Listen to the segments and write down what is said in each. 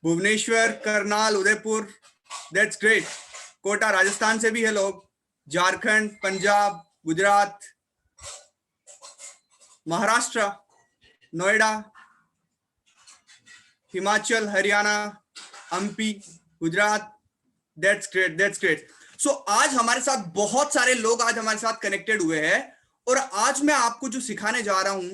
Bhubaneswar, Karnal, Udaipur, that's great. Kota Rajasthan से भी है लोग, Jharkhand, Punjab, Gujarat, Maharashtra, Noida, Himachal, Haryana, MP, Gujarat, that's great, that's great. So आज हमारे साथ बहुत सारे लोग आज हमारे साथ कनेक्टेड हुए हैं और आज मैं आपको जो सिखाने जा रहा हूं,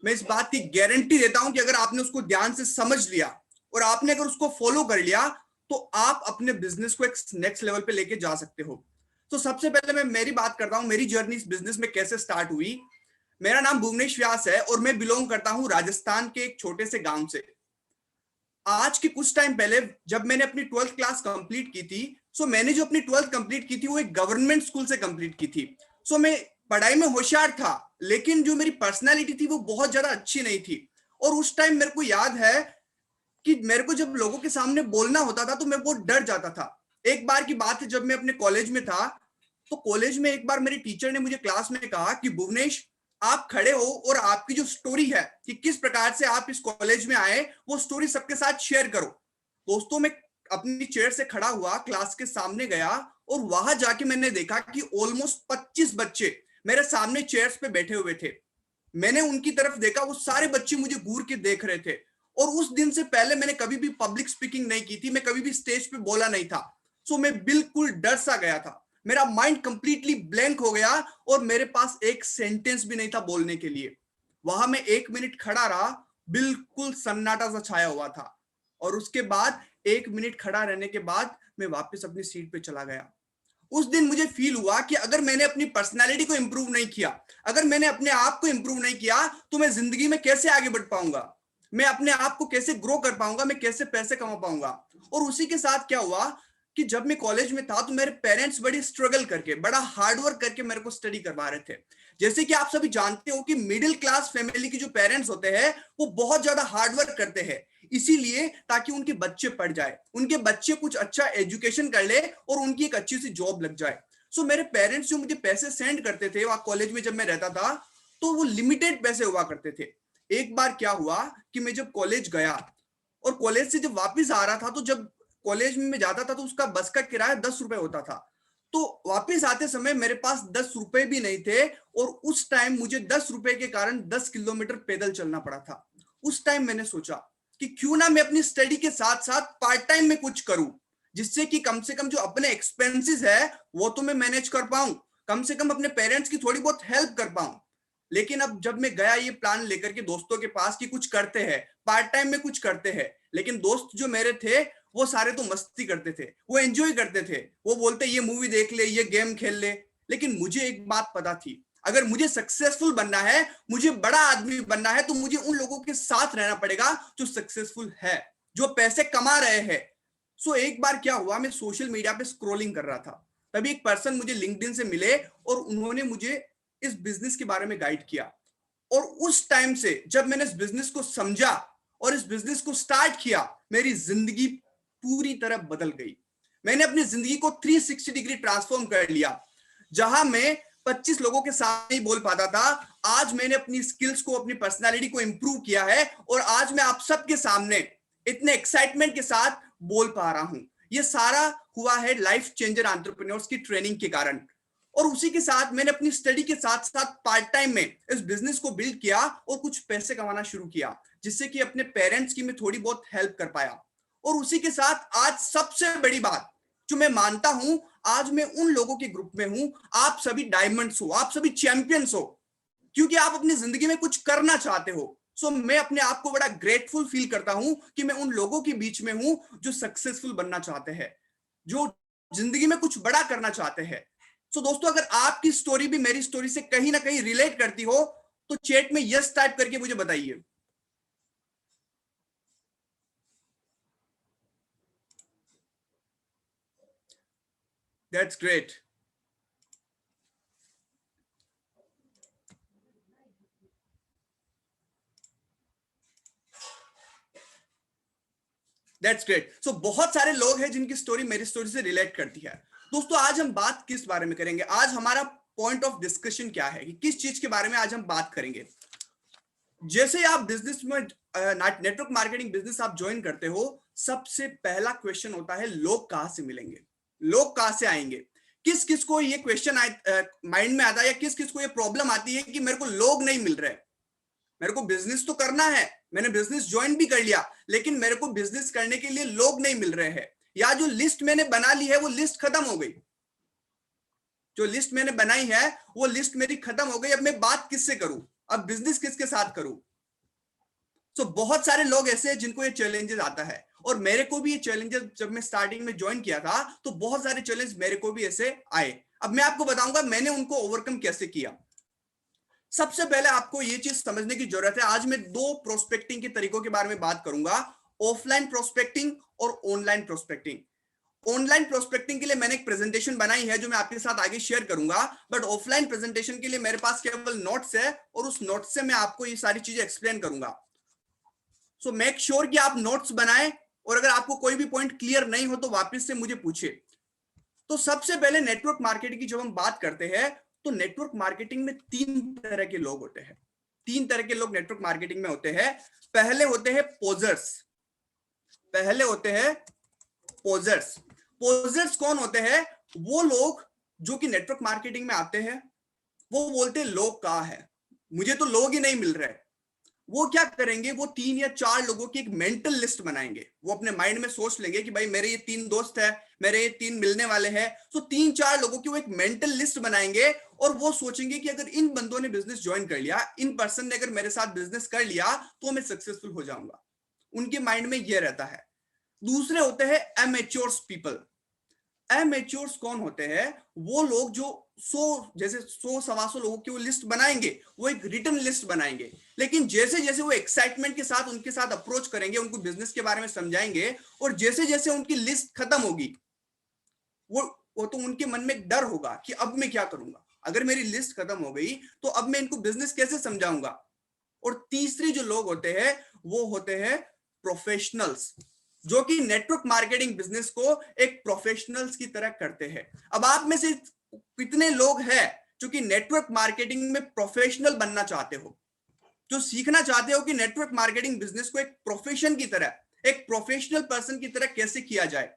मैं इस बात की गारंटी देता हूं कि अगर आपने उसको ध्यान से समझ लिया और आपने अगर उसको फॉलो कर लिया तो आप अपने बिजनेस को एक नेक्स्ट लेवल पे लेके जा सकते हो। तो सबसे पहले मैं मेरी बात करता हूं, मेरी जर्नी इस बिजनेस में कैसे स्टार्ट हुई। मेरा नाम भुवनेश व्यास है और मैं बिलोंग करता हूं राजस्थान के एक छोटे से गांव से। आज के कुछ टाइम पहले जब मैंने अपनी 12th क्लास कंप्लीट की थी, सो मैंने जो अपनी 12th कंप्लीट की थी वो एक गवर्नमेंट स्कूल से कंप्लीट की थी। सो मैं पढ़ाई में होशियार था, लेकिन जो मेरी पर्सनालिटी थी वो बहुत ज्यादा अच्छी नहीं थी। और उस टाइम मेरे को याद है कि मेरे को जब लोगों के सामने बोलना होता था तो मैं बहुत डर जाता था। एक बार की बात है, जब मैं अपने कॉलेज में था तो कॉलेज में एक बार मेरी टीचर ने मुझे क्लास में कहा कि भुवनेश, आप खड़े हो और आपकी जो स्टोरी है कि किस प्रकार से आप इस कॉलेज में आए वो स्टोरी सबके साथ शेयर करो। दोस्तों, मैं अपनी चेयर से खड़ा हुआ, क्लास के सामने गया और वहां जाके मैंने देखा कि ऑलमोस्ट 25 बच्चे मेरे सामने चेयर्स पे बैठे हुए थे। मैंने उनकी तरफ देखा, वो सारे बच्चे मुझे घूर के देख रहे थे। और उस दिन से पहले मैंने कभी भी पब्लिक स्पीकिंग नहीं की थी, मैं कभी भी स्टेज पे बोला नहीं था। सो मैं बिल्कुल डर सा गया था, मेरा माइंड कंप्लीटली ब्लैंक हो गया और मेरे पास एक सेंटेंस भी नहीं था बोलने के लिए। वहां मैं 1 मिनट खड़ा रहा, बिल्कुल सन्नाटा सा छाया हुआ था। और उसके बाद 1 मिनट खड़ा रहने के बाद मैं वापस अपनी सीट पे चला गया। उस दिन मुझे फील हुआ कि अगर मैंने अपनी पर्सनैलिटी को इंप्रूव नहीं किया, अगर मैंने अपने आप को इंप्रूव नहीं किया, तो मैं जिंदगी में कैसे आगे बढ़ पाऊंगा, मैं अपने आप को कैसे ग्रो कर पाऊंगा, मैं कैसे पैसे कमा पाऊंगा। और उसी के साथ क्या हुआ कि जब मैं कॉलेज में था तो मेरे पेरेंट्स बड़ी स्ट्रगल करके, बड़ा हार्डवर्क करके मेरे को स्टडी करवा रहे थे। जैसे कि आप सभी जानते हो कि मिडिल क्लास फैमिली के जो पेरेंट्स होते हैं वो बहुत ज्यादा हार्डवर्क करते हैं, इसीलिए ताकि उनके बच्चे पढ़ जाए, उनके बच्चे कुछ अच्छा एजुकेशन कर ले और उनकी एक अच्छी सी जॉब लग जाए। सो मेरे पेरेंट्स जो मुझे पैसे सेंड करते थे वहां कॉलेज में जब मैं रहता था, तो वो लिमिटेड पैसे हुआ करते थे। एक बार क्या हुआ कि मैं जब कॉलेज गया और कॉलेज से जब वापस आ रहा था, तो जब कॉलेज में जाता था तो उसका बस का किराया 10 रुपए होता था। तो वापस आते समय मेरे पास 10 रुपए भी नहीं थे और उस टाइम मुझे 10 रुपए के कारण 10 किलोमीटर पैदल चलना पड़ा था। उस टाइम मैंने सोचा कि क्यों ना मैं अपनी स्टडी के साथ साथ पार्ट टाइम में कुछ करूं, जिससे कि कम से कम जो अपने एक्सपेंसेस है वो तो मैं मैनेज कर पाऊं, कम से कम अपने पेरेंट्स की थोड़ी बहुत हेल्प कर पाऊं। लेकिन अब जब मैं गया ये प्लान लेकर के दोस्तों के पास कि कुछ करते हैं, पार्ट टाइम में कुछ करते हैं, लेकिन दोस्त जो मेरे थे वो सारे तो मस्ती करते थे, वो एंजॉय करते थे, वो बोलते ये मूवी देख ले, ये गेम खेल ले। लेकिन मुझे एक बात पता थी, अगर मुझे सक्सेसफुल बनना है, मुझे बड़ा आदमी बनना है, तो मुझे उन लोगों के साथ रहना पड़ेगा जो सक्सेसफुल है, जो पैसे कमा रहे हैं। सो एक बार क्या हुआ, मैं सोशल मीडिया पे स्क्रॉलिंग कर रहा था, तभी एक पर्सन मुझे लिंक्डइन से मिले और उन्होंने मुझे इस बिजनेस के बारे में गाइड किया। और उस टाइम से जब मैंने इस बिजनेस को समझा और इस बिजनेस को स्टार्ट किया, मेरी जिंदगी पूरी तरह बदल गई। मैंने अपनी जिंदगी को 360 डिग्री ट्रांसफॉर्म कर लिया। जहां मैं 25 लोगों के साथ नहीं बोल पाता था, आज मैंने अपनी स्किल्स को, अपनी पर्सनालिटी को इंप्रूव किया है और आज मैं आप सबके सामने इतने एक्साइटमेंट के साथ बोल पा रहा हूं। ये सारा हुआ है लाइफ चेंजर एंटरप्रेन्योर्स की ट्रेनिंग के कारण। और उसी के साथ मैंने अपनी स्टडी के साथ साथ पार्ट टाइम में इस बिजनेस को बिल्ड किया और कुछ पैसे कमाना शुरू किया, जिससे कि अपने पेरेंट्स की मैं थोड़ी बहुत हेल्प कर पाया। और उसी के साथ आज सबसे बड़ी बात जो मैं मानता हूं, आज मैं उन लोगों के ग्रुप में हूं, आप सभी डायमंड्स हो, आप सभी चैंपियंस हो, क्योंकि आप अपनी जिंदगी में कुछ करना चाहते हो। सो मैं अपने आप को बड़ा ग्रेटफुल फील करता हूं कि मैं उन लोगों के बीच में हूं जो सक्सेसफुल बनना चाहते हैं, जो जिंदगी में कुछ बड़ा करना चाहते हैं। सो दोस्तों, अगर आपकी स्टोरी भी मेरी स्टोरी से कहीं ना कहीं रिलेट करती हो तो चैट में यस टाइप करके मुझे बताइए। That's great. That's great. So बहुत सारे लोग हैं जिनकी स्टोरी मेरी स्टोरी से रिलेट करती है। दोस्तों, आज हम बात किस बारे में करेंगे, आज हमारा पॉइंट ऑफ डिस्कशन क्या है कि किस चीज के बारे में आज हम बात करेंगे। जैसे आप बिजनेस में नेटवर्क मार्केटिंग बिजनेस आप ज्वाइन करते हो, सबसे पहला क्वेश्चन होता है लोग कहां से मिलेंगे, लोग कहां से आएंगे। किस किस को ये क्वेश्चन माइंड में आता है, या किस किस को ये प्रॉब्लम आती है कि मेरे को लोग नहीं मिल रहे, मेरे को बिजनेस तो करना है, मैंने बिजनेस ज्वाइन भी कर लिया, लेकिन मेरे को बिजनेस करने के लिए लोग नहीं मिल रहे हैं, या जो लिस्ट मैंने बना ली है वो लिस्ट खत्म हो गई, जो लिस्ट मैंने बनाई है वो लिस्ट मेरी खत्म हो गई, अब मैं बात किससे करूं, अब बिजनेस किसके साथ करूं। तो बहुत सारे लोग ऐसे हैं जिनको ये चैलेंजेस आता है, और मेरे को भी ये चैलेंजेस जब मैं स्टार्टिंग में ज्वाइन किया था तो बहुत सारे चैलेंज मेरे को भी ऐसे आए। अब मैं आपको बताऊंगा मैंने उनको ओवरकम कैसे किया। सबसे पहले आपको ये चीज समझने की जरूरत है, आज मैं दो प्रोस्पेक्टिंग के तरीकों के बारे में बात करूंगा, ऑफलाइन प्रोस्पेक्टिंग और ऑनलाइन प्रोस्पेक्टिंग। ऑनलाइन प्रोस्पेक्टिंग के लिए मैंने एक प्रेजेंटेशन बनाई है जो मैं आपके साथ आगे शेयर करूंगा, बट ऑफलाइन प्रेजेंटेशन के लिए मेरे पास केवल नोट्स है, और उस नोट्स से मैं आपको ये सारी चीजें एक्सप्लेन करूंगा। सो मेक श्योर कि आप नोट्स बनाएं, और अगर आपको कोई भी पॉइंट क्लियर नहीं हो तो वापस से मुझे पूछिए। तो सबसे पहले नेटवर्क मार्केटिंग की जब हम बात करते हैं तो नेटवर्क मार्केटिंग में तीन तरह के लोग होते हैं, तीन तरह के लोग नेटवर्क मार्केटिंग में होते हैं। पहले होते हैं पोजर्स, पहले होते हैं पोजर्स। पोजर्स कौन होते हैं? वो लोग जो कि नेटवर्क मार्केटिंग में आते हैं, वो बोलते हैं लोग कहां है, मुझे तो लोग ही नहीं मिल रहे। वो क्या करेंगे, वो 3 या 4 लोगों की एक मेंटल लिस्ट बनाएंगे, वो अपने माइंड में सोच लेंगे कि भाई मेरे ये 3 दोस्त है, मेरे ये 3 मिलने वाले हैं, तो 3-4 लोगों की वो एक मेंटल लिस्ट बनाएंगे, और वो सोचेंगे कि अगर इन बंदों ने बिजनेस ज्वाइन कर लिया, इन पर्सन ने अगर मेरे साथ बिजनेस कर लिया तो मैं सक्सेसफुल हो जाऊंगा। उनके माइंड में ये रहता है। दूसरे होते हैं एमेच्योर्स पीपल। एमेच्योर्स कौन होते हैं? वो लोग जो 100 लोगों की वो लिस्ट बनाएंगे, वो एक रिटन लिस्ट बनाएंगे, लेकिन जैसे जैसे वो एक्साइटमेंट के साथ उनके साथ अप्रोच करेंगे, उनको बिजनेस के बारे में समझाएंगे, और जैसे जैसे उनकी लिस्ट खत्म होगी, वो तो उनके मन में डर होगा कि अब मैं क्या करूंगा, अगर मेरी लिस्ट खत्म हो गई तो अब मैं इनको बिजनेस कैसे समझाऊंगा। और तीसरे जो लोग होते हैं वो होते हैं प्रोफेशनल्स, जो कि नेटवर्क मार्केटिंग बिजनेस को एक प्रोफेशनल्स की तरह करते हैं। अब आप में से कितने लोग हैं जो कि नेटवर्क मार्केटिंग में प्रोफेशनल बनना चाहते हो, जो सीखना चाहते हो कि नेटवर्क मार्केटिंग बिजनेस को एक प्रोफेशन की तरह, एक प्रोफेशनल पर्सन की तरह कैसे किया जाए?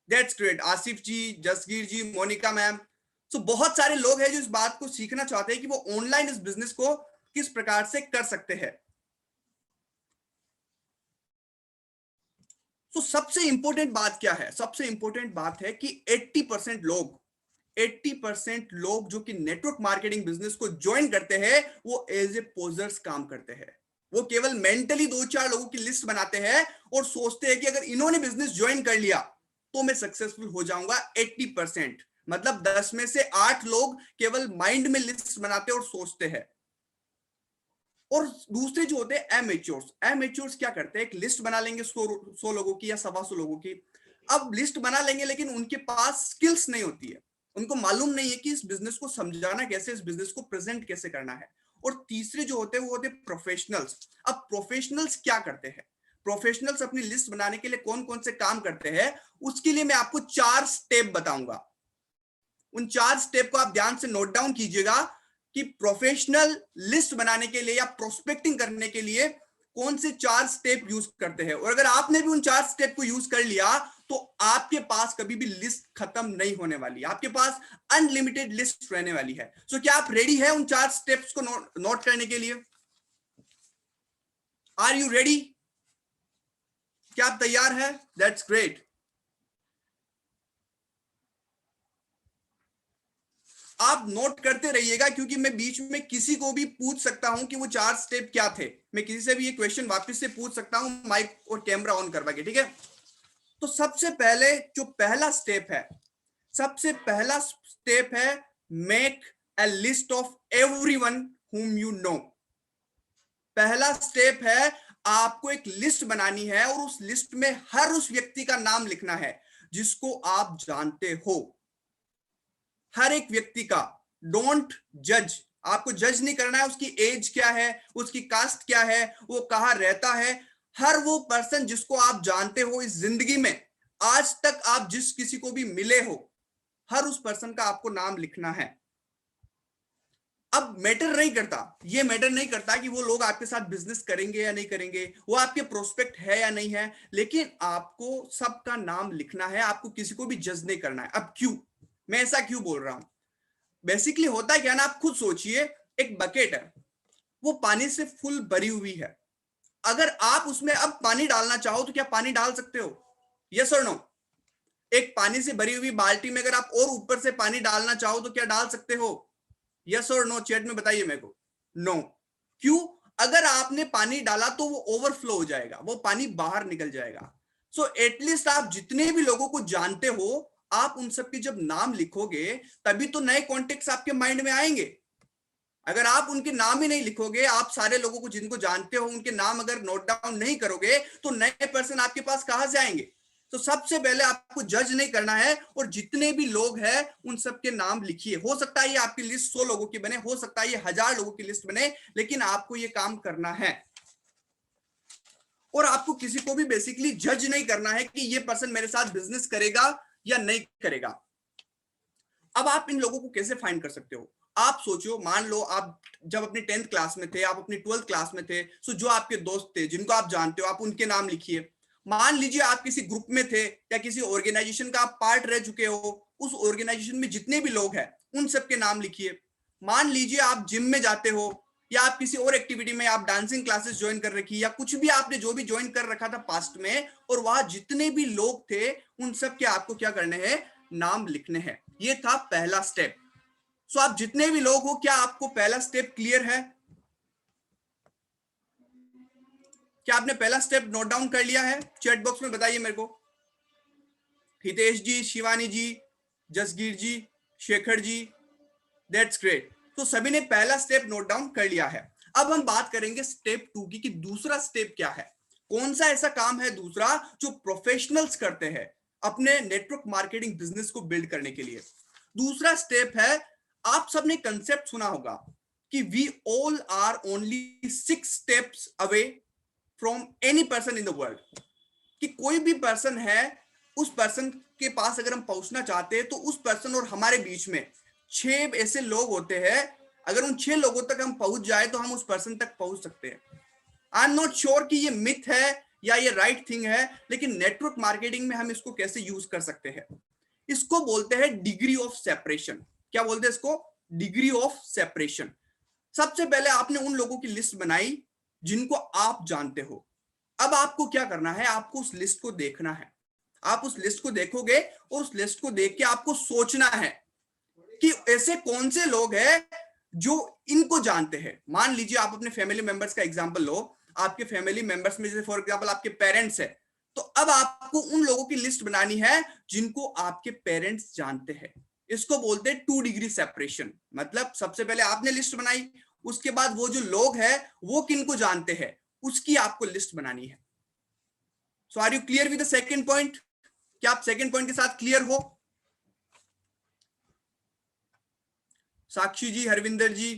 That's great. Asif ji, Jasgir ji, Monika ma'am, तो बहुत सारे लोग हैं जो इस बात को सीखना चाहते हैं कि वो ऑनलाइन इस बिजनेस को किस प्रकार से कर सकते हैं। तो सबसे इंपॉर्टेंट बात क्या है? सबसे इंपॉर्टेंट बात है कि 80% लोग जो कि नेटवर्क मार्केटिंग बिजनेस को ज्वाइन करते हैं वो एज ए पोजर्स काम करते हैं। वो केवल मेंटली 2-4 लोगों की लिस्ट बनाते हैं और सोचते हैं कि अगर इन्होंने बिजनेस ज्वाइन कर लिया तो मैं सक्सेसफुल हो जाऊंगा। 80% मतलब 10 में से 8 लोग केवल माइंड में लिस्ट बनाते और सोचते हैं। और दूसरे जो होते हैं एमेच्योर्स, एमेच्योर्स क्या करते हैं, एक लिस्ट बना लेंगे 100 लोगों की या 125 लोगों की। अब लिस्ट बना लेंगे लेकिन उनके पास स्किल्स नहीं होती है, उनको मालूम नहीं है कि इस बिजनेस को समझाना कैसे, इस बिजनेस को प्रेजेंट कैसे करना है। और तीसरे जो होते हैं वो होते हैं प्रोफेशनल्स। अब प्रोफेशनल्स क्या करते हैं? प्रोफेशनल्स अपनी लिस्ट बनाने के लिए कौन कौन से काम करते हैं, उसके लिए मैं आपको 4 स्टेप बताऊंगा। उन 4 स्टेप को आप ध्यान से नोट डाउन कीजिएगा कि प्रोफेशनल लिस्ट बनाने के लिए या प्रोस्पेक्टिंग करने के लिए कौन से 4 स्टेप यूज करते हैं। और अगर आपने भी उन 4 स्टेप को यूज कर लिया तो आपके पास कभी भी लिस्ट खत्म नहीं होने वाली, आपके पास अनलिमिटेड लिस्ट रहने वाली है। सो क्या आप रेडी है उन 4 स्टेप्स को नोट करने के लिए? Are you ready? क्या आप तैयार है? That's great. आप नोट करते रहिएगा क्योंकि मैं बीच में किसी को भी पूछ सकता हूं कि वो 4 स्टेप क्या थे। मैं किसी से भी ये क्वेश्चन वापस से पूछ सकता हूं माइक और कैमरा ऑन करवा के, ठीक है? तो सबसे पहले जो पहला स्टेप है, सबसे पहला स्टेप है make a list of everyone whom you know। पहला स्टेप है आपको एक लिस्ट बनानी है और उस लिस्ट में हर उस व्यक्ति का नाम लिखना है जिसको आप जानते हो, हर एक व्यक्ति का। डोंट जज, आपको जज नहीं करना है उसकी एज क्या है, उसकी कास्ट क्या है, वो कहां रहता है। हर वो पर्सन जिसको आप जानते हो इस जिंदगी में, आज तक आप जिस किसी को भी मिले हो, हर उस पर्सन का आपको नाम लिखना है। अब मैटर नहीं करता, ये मैटर नहीं करता कि वो लोग आपके साथ बिजनेस करेंगे या नहीं करेंगे, वो आपके प्रोस्पेक्ट है या नहीं है, लेकिन आपको सबका नाम लिखना है, आपको किसी को भी जज नहीं करना है। अब क्यों, मैं ऐसा क्यों बोल रहा हूं? बेसिकली होता है क्या ना, आप खुद सोचिए, एक बकेट है, वो पानी से फुल भरी हुई है। अगर आप उसमें अब पानी डालना चाहो तो क्या पानी डाल सकते हो? यस और नो? एक पानी से भरी हुई बाल्टी में अगर आप और ऊपर से पानी डालना चाहो तो क्या डाल सकते हो? यस और नो चैट में बताइए मेरे को। नो। क्यों? अगर आपने पानी डाला तो वो ओवरफ्लो हो जाएगा, वो पानी बाहर निकल जाएगा। सो एटलीस्ट आप जितने भी लोगों को जानते हो, आप उन सबके जब नाम लिखोगे तभी तो नए कॉन्टेक्ट्स आपके माइंड में आएंगे। अगर आप उनके नाम ही नहीं लिखोगे, आप सारे लोगों को जिनको जानते हो उनके नाम अगर नोट डाउन नहीं करोगे, तो नए पर्सन आपके पास कहां से आएंगे? तो सबसे पहले आपको जज नहीं करना है, और जितने भी लोग हैं उन सबके नाम लिखिए। हो सकता है ये आपकी लिस्ट 100 लोगों की बने, हो सकता है ये 1000 लोगों की लिस्ट बने, लेकिन आपको ये काम करना है। और आपको किसी को भी बेसिकली जज नहीं करना है कि ये पर्सन मेरे साथ बिजनेस करेगा या नहीं करेगा। अब आप इन लोगों को कैसे फाइंड कर सकते हो? आप सोचो, मान लो आप जब अपनी 10th क्लास में थे, आप अपनी 12th क्लास में थे, सो जो आपके दोस्त थे जिनको आप जानते हो, आप उनके नाम लिखिए। मान लीजिए आप किसी ग्रुप में थे या किसी ऑर्गेनाइजेशन का आप पार्ट रह चुके हो, उस ऑर्गेनाइजेशन में जितने भी लोग हैं उन सबके नाम लिखिए। मान लीजिए आप जिम में जाते हो, या आप किसी और एक्टिविटी में, आप डांसिंग क्लासेस ज्वाइन कर रखी, या कुछ भी आपने जो भी ज्वाइन कर रखा था पास्ट में, और वहां जितने भी लोग थे उन सब के आपको क्या करने हैं? नाम लिखने हैं। ये था पहला स्टेप। सो आप जितने भी लोग हो, क्या आपको पहला स्टेप क्लियर है? क्या आपने पहला स्टेप नोट डाउन कर लिया है? चैट बॉक्स में बताइए मेरे को। हितेश जी, शिवानी जी, जसगीर जी, शेखर जी, दैट्स ग्रेट। तो सभी ने पहला स्टेप नोट डाउन कर लिया है। अब हम बात करेंगे स्टेप 2 की, कि दूसरा स्टेप क्या है। कौन सा ऐसा काम है दूसरा जो प्रोफेशनल्स करते हैं अपने नेटवर्क मार्केटिंग बिजनेस को बिल्ड करने के लिए? दूसरा स्टेप है, आप सबने कंसेप्ट सुना होगा कि we all are only 6 steps away from any person in the world. कि कोई भी पर्सन है, उस पर्सन के पास अगर हम पहुंचना चाहते हैं तो उस पर्सन और हमारे बीच में 6 ऐसे लोग होते हैं। अगर उन 6 लोगों तक हम पहुंच जाए तो हम उस पर्सन तक पहुंच सकते हैं। आई एम नॉट श्योर कि ये मिथ है या ये राइट थिंग है, लेकिन नेटवर्क मार्केटिंग में हम इसको कैसे यूज कर सकते हैं? इसको बोलते हैं डिग्री ऑफ सेपरेशन। क्या बोलते हैं इसको? Degree of separation. सबसे पहले आपने उन लोगों की लिस्ट बनाई जिनको आप जानते हो। अब आपको क्या करना है? आपको उस लिस्ट को देखना है। आप उस लिस्ट को देखोगे और उस लिस्ट को देख के आपको सोचना है कि ऐसे कौन से लोग हैं जो इनको जानते हैं। मान लीजिए आप अपने फैमिली मेंबर्स का एग्जांपल लो। आपके फैमिली मेंबर्स में जैसे फॉर एग्जांपल आपके पेरेंट्स है, तो अब आपको उन लोगों की लिस्ट बनानी है जिनको आपके पेरेंट्स जानते हैं। इसको बोलते हैं 2 डिग्री सेपरेशन। मतलब सबसे पहले आपने लिस्ट बनाई, उसके बाद वो जो लोग हैं वो किनको जानते हैं उसकी आपको लिस्ट बनानी है। So are you clear with the second point? क्या आप सेकंड पॉइंट के साथ क्लियर हो? साक्षी जी, हरविंदर जी,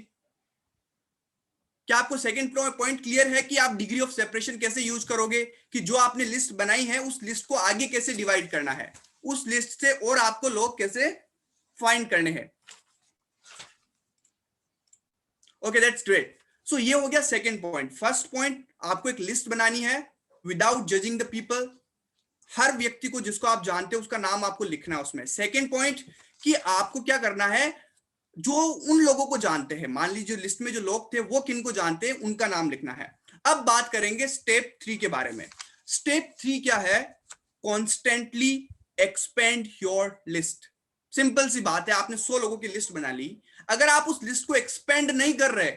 क्या आपको सेकंड पॉइंट क्लियर है कि आप डिग्री ऑफ सेपरेशन कैसे यूज करोगे? कि जो आपने लिस्ट बनाई है उस लिस्ट को आगे कैसे डिवाइड करना है, उस लिस्ट से और आपको लोग कैसे फाइंड करने हैं। Okay, that's great. सो ये हो गया सेकंड पॉइंट। फर्स्ट पॉइंट, आपको एक लिस्ट बनानी है विदाउट जजिंग द पीपल। हर व्यक्ति को जिसको आप जानते हो उसका नाम आपको लिखना है उसमें। सेकंड पॉइंट, कि आपको क्या करना है, जो उन लोगों को जानते हैं, मान लीजिए लिस्ट में जो लोग थे वो किनको जानते हैं उनका नाम लिखना है। अब बात करेंगे स्टेप 3 के बारे में। स्टेप 3 क्या है? Constantly expand your list. Simple सी बात है, आपने 100 लोगों की लिस्ट बना ली, अगर आप उस लिस्ट को एक्सपेंड नहीं कर रहे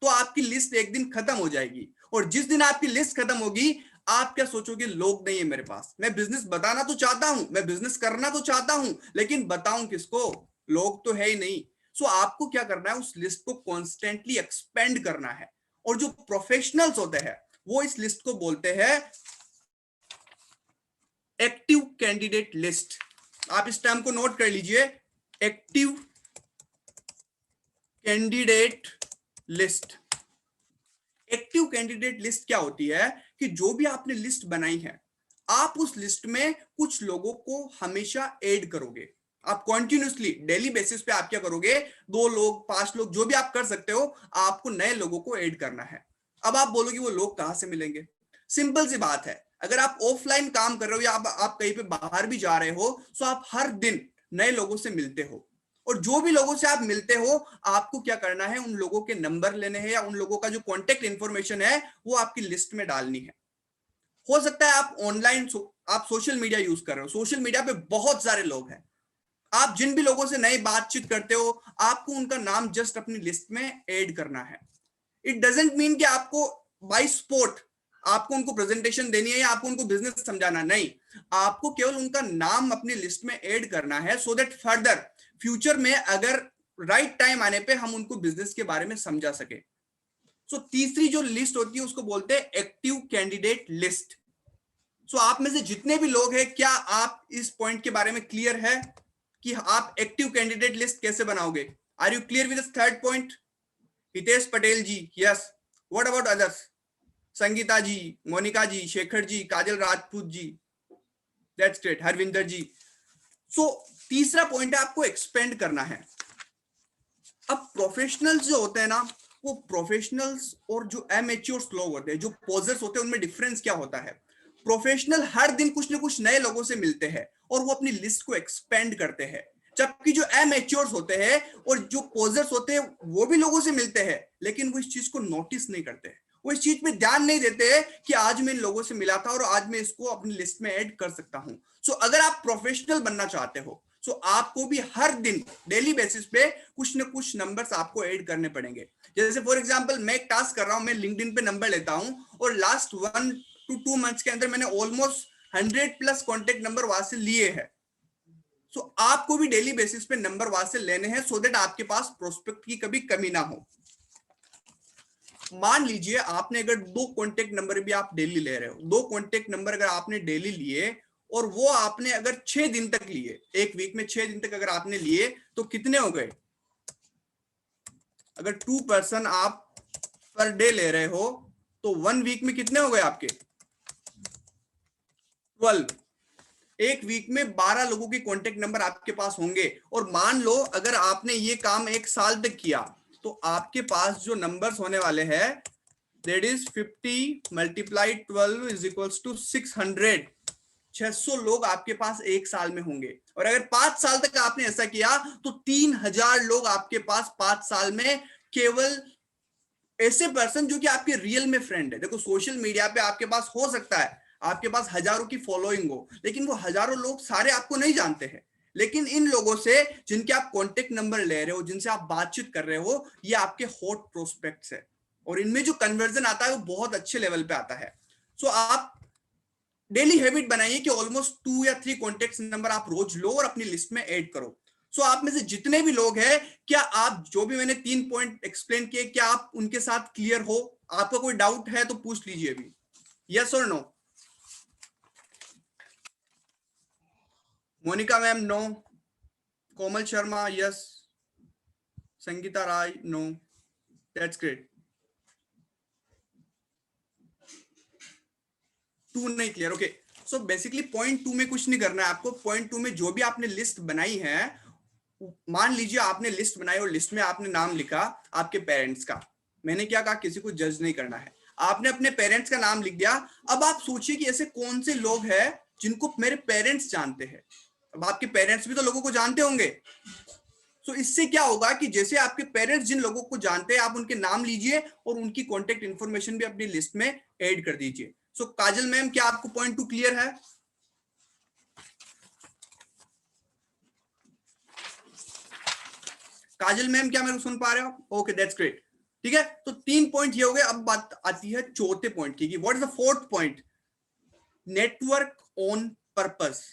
तो आपकी लिस्ट एक दिन खत्म हो जाएगी। और जिस दिन आपकी लिस्ट खत्म होगी, आप क्या सोचोगे? लोग नहीं है मेरे पास, मैं बिजनेस बताना तो चाहता हूं, मैं बिजनेस करना तो चाहता हूं, लेकिन बताऊं किसको? लोग तो है ही नहीं। सो आपको क्या करना है? उस लिस्ट को कॉन्स्टेंटली एक्सपेंड करना है। और जो प्रोफेशनल्स होते हैं वो इस लिस्ट को बोलते हैं एक्टिव कैंडिडेट लिस्ट। आप इस टर्म को नोट कर लीजिए, active candidate list. Active candidate list क्या होती है? कि जो भी आपने लिस्ट बनाई है, आप उस लिस्ट में कुछ लोगों को हमेशा ऐड करोगे। आप कॉन्टिन्यूसली डेली बेसिस पे आप क्या करोगे, 2 लोग 5 लोग जो भी आप कर सकते हो, आपको नए लोगों को ऐड करना है। अब आप बोलोगे वो लोग कहां से मिलेंगे? सिंपल सी बात है, अगर आप ऑफलाइन काम कर रहे हो या आप कहीं पे बाहर भी जा रहे हो, तो आप हर दिन नए लोगों से मिलते हो, और जो भी लोगों से आप मिलते हो, आपको क्या करना है, उन लोगों के नंबर लेने हैं या उन लोगों का जो कॉन्टेक्ट इंफॉर्मेशन है वो आपकी लिस्ट में डालनी है। हो सकता है आप ऑनलाइन आप सोशल मीडिया यूज कर रहे हो, सोशल मीडिया पे बहुत सारे लोग हैं, आप जिन भी लोगों से नई बातचीत करते हो, आपको उनका नाम जस्ट अपनी लिस्ट में ऐड करना है। इट डजेंट मीन कि आपको बाय स्पॉट आपको उनको प्रेजेंटेशन देनी है या आपको उनको बिजनेस समझाना, नहीं, आपको केवल उनका नाम अपनी लिस्ट में ऐड करना है, सो दैट फर्दर फ्यूचर में अगर राइट टाइम आने पे हम उनको बिजनेस के बारे में समझा सके। सो तीसरी जो लिस्ट होती है उसको बोलते हैं एक्टिव कैंडिडेट लिस्ट। सो आप में से जितने भी लोग हैं, क्या आप इस पॉइंट के बारे में क्लियर है कि आप एक्टिव कैंडिडेट लिस्ट कैसे बनाओगे? Are you clear with third point? Hitesh Patel ji, yes. What about others? Sangeeta ji, Monika ji, Shekhar ji, Kajal Rajput ji, that's great, Harvinder ji. So तीसरा पॉइंट है आपको एक्सपेंड करना है। अब प्रोफेशनल्स जो होते हैं ना, वो प्रोफेशनल्स और जो एमेच्योर्स लोग होते हैं, जो पोजर्स होते हैं, उनमें डिफरेंस क्या होता है? प्रोफेशनल हर दिन कुछ ना कुछ नए लोगों से मिलते हैं और वो अपनी लिस्ट को एक्सपेंड करते हैं, जबकि जो एमेच्योर्स होते हैं और जो पोजर्स होते हैं वो भी लोगों से मिलते हैं, लेकिन वो इस चीज को नोटिस नहीं करते हैं, वो इस चीज पे ध्यान नहीं देते हैं कि आज मैं इन लोगों से मिला था और आज मैं इसको अपनी लिस्ट में ऐड कर सकता हूं। सो अगर आप प्रोफेशनल बनना चाहते हो, सो आपको भी हर दिन डेली बेसिस पे कुछ ना कुछ नंबर्स आपको ऐड करने पड़ेंगे। जैसे फॉर एग्जांपल मैं एक टास्क कर रहा हूं, मैं लिंक्डइन पे नंबर लेता हूं और लास्ट 1 to 2 मंथ्स के अंदर मैंने ऑलमोस्ट 100+ कॉन्टेक्ट नंबर वहां से लिए हैं। सो आपको भी डेली बेसिस पे नंबर वहां से लेने हैं, सो दैट आपके पास प्रोस्पेक्ट की कभी कमी ना हो। मान लीजिए आपने अगर 2 कॉन्टेक्ट नंबर भी आप डेली ले रहे हो, 2 कॉन्टेक्ट नंबर अगर आपने डेली लिए और वो आपने अगर 6 दिन तक लिए, एक वीक में 6 दिन तक अगर आपने लिए, तो कितने हो गए? अगर 2 पर्सन आप पर डे ले रहे हो तो 1 वीक में कितने हो गए आपके? 12। एक वीक में 12 लोगों के कॉन्टेक्ट नंबर आपके पास होंगे। और मान लो अगर आपने ये काम 1 साल तक किया, तो आपके पास जो नंबर्स होने वाले हैं, that is 50 × 12 is equals to 600। 600 लोग आपके पास 1 साल में होंगे। और अगर 5 साल तक आपने ऐसा किया तो 3000 लोग आपके पास 5 साल में, केवल ऐसे पर्सन जो कि आपके रियल में फ्रेंड है। देखो सोशल मीडिया पे आपके पास हो सकता है आपके पास हजारों की फॉलोइंग हो, लेकिन वो हजारों लोग सारे आपको नहीं जानते हैं। लेकिन इन लोगों से जिनके आप कॉन्टेक्ट नंबर ले रहे हो, जिनसे आप बातचीत कर रहे हो, ये आपके हॉट प्रोस्पेक्ट्स है और इनमें जो कन्वर्जन आता है वो बहुत अच्छे लेवल पे आता है। सो आप डेली हैबिट बनाइए कि ऑलमोस्ट 2 या 3 कॉन्टेक्ट नंबर आप रोज लो और अपनी लिस्ट में ऐड करो। सो आप में से जितने भी लोग हैं, क्या आप जो भी मैंने 3 पॉइंट एक्सप्लेन किए, क्या आप उनके साथ क्लियर हो? आपका कोई डाउट है तो पूछ लीजिए अभी, यस और no? Monica ma'am no, Komal Sharma yes, Sangeeta Rai no, that's great. 2 नहीं clear, okay. So basically point 2 में कुछ नहीं करना है आपको। पॉइंट 2 में जो भी आपने लिस्ट बनाई है, मान लीजिए आपने लिस्ट बनाई और लिस्ट में आपने नाम लिखा आपके पेरेंट्स का। मैंने क्या कहा, किसी को जज नहीं करना है। आपने अपने पेरेंट्स का नाम लिख दिया। अब आप सोचिए कि ऐसे कौन से लोग हैं जिनको मेरे पेरेंट्स जानते हैं। अब आपके पेरेंट्स भी तो लोगों को जानते होंगे। तो इससे क्या होगा कि जैसे आपके पेरेंट्स जिन लोगों को जानते हैं, आप उनके नाम लीजिए और उनकी कॉन्टेक्ट इंफॉर्मेशन भी अपनी लिस्ट में ऐड कर दीजिए। सो काजल मैम, क्या आपको पॉइंट 2 क्लियर है? काजल मैम, क्या मेरे को सुन पा रहे हो? Okay, that's great. ठीक है, तो 3 पॉइंट ये हो गए। अब बात आती है चौथे पॉइंट की, what is the fourth point? Network on purpose.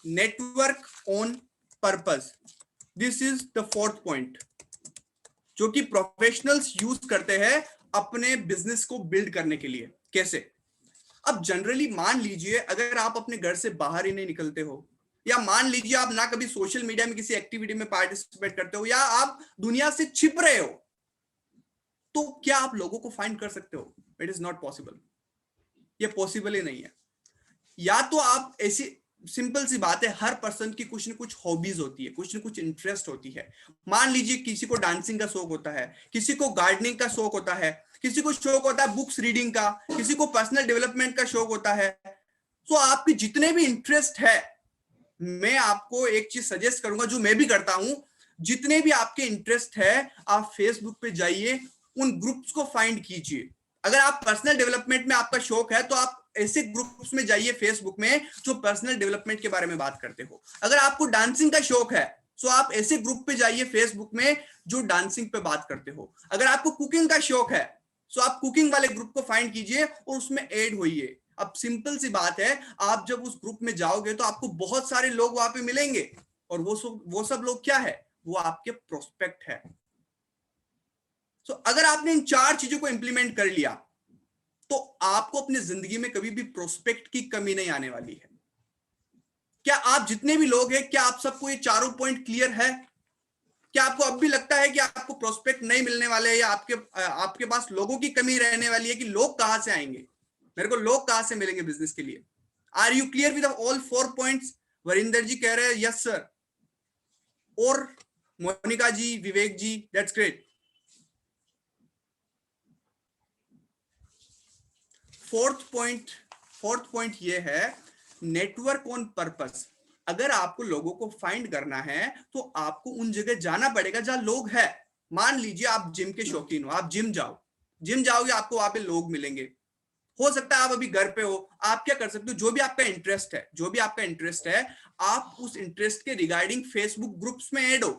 Network on purpose, this is the fourth point जो कि प्रोफेशनल्स यूज करते हैं अपने बिजनेस को बिल्ड करने के लिए। कैसे? अब जनरली मान लीजिए अगर आप अपने घर से बाहर ही नहीं निकलते हो, या मान लीजिए आप ना कभी सोशल मीडिया में किसी एक्टिविटी में पार्टिसिपेट करते हो, या आप दुनिया से छिप रहे हो, तो क्या आप लोगों को फाइंड कर सकते हो? It is not possible. ये पॉसिबल ही नहीं है। या तो आप ऐसी सिंपल सी बात है, हर पर्सन की कुछ न कुछ हॉबीज होती है, कुछ न कुछ इंटरेस्ट होती है। मान लीजिए किसी को डांसिंग का शौक होता है, किसी को गार्डनिंग का शौक होता है, किसी को शौक होता है बुक्स रीडिंग का, किसी को पर्सनल डेवलपमेंट का शौक होता है। तो आपके जितने भी इंटरेस्ट है, मैं आपको एक चीज सजेस्ट करूंगा जो मैं भी करता हूं, जितने भी आपके इंटरेस्ट है आप फेसबुक पे जाइए, उन ग्रुप्स को फाइंड कीजिए। अगर आप पर्सनल डेवलपमेंट में आपका शौक है तो आप ऐसे ग्रुप्स में जाइए फेसबुक में जो पर्सनल डेवलपमेंट के बारे में बात करते हो। अगर आपको डांसिंग का शौक है तो आप ऐसे ग्रुप पे जाइए फेसबुक में जो डांसिंग पे बात करते हो। अगर आपको कुकिंग का शौक है तो आप कुकिंग वाले ग्रुप को फाइंड कीजिए और उसमें ऐड होइए। अब सिंपल सी बात है, आप जब उस ग्रुप में जाओगे तो आपको बहुत सारे लोग वहां पे मिलेंगे, और वो सब लोग क्या है, वो आपके प्रोस्पेक्ट है। तो अगर आपने इन 4 चीजों को इंप्लीमेंट कर लिया तो आपको अपनी जिंदगी में कभी भी प्रोस्पेक्ट की कमी नहीं आने वाली है। क्या आप जितने भी लोग हैं, क्या आप सबको ये चारों पॉइंट क्लियर है? क्या आपको अब भी लगता है कि आपको प्रोस्पेक्ट नहीं मिलने वाले हैं, या आपके पास लोगों की कमी रहने वाली है कि लोग कहां से आएंगे, मेरे को लोग कहां से मिलेंगे बिजनेस के लिए? Are you clear with all 4 points? Varinder ji कह रहे हैं यस सर, और Monika ji, Vivek ji, that's great. Fourth point ये है, नेटवर्क ऑन पर्पस। अगर आपको लोगों को फाइंड करना है तो आपको उन जगह जाना पड़ेगा जहां लोग हैं। मान लीजिए आप जिम के शौकीन हो, आप जिम जाओगे, आपको वहां पे लोग मिलेंगे। हो सकता है आप अभी घर पे हो, आप क्या कर सकते हो, जो भी आपका इंटरेस्ट है, आप उस इंटरेस्ट के रिगार्डिंग फेसबुक ग्रुप्स में ऐड हो।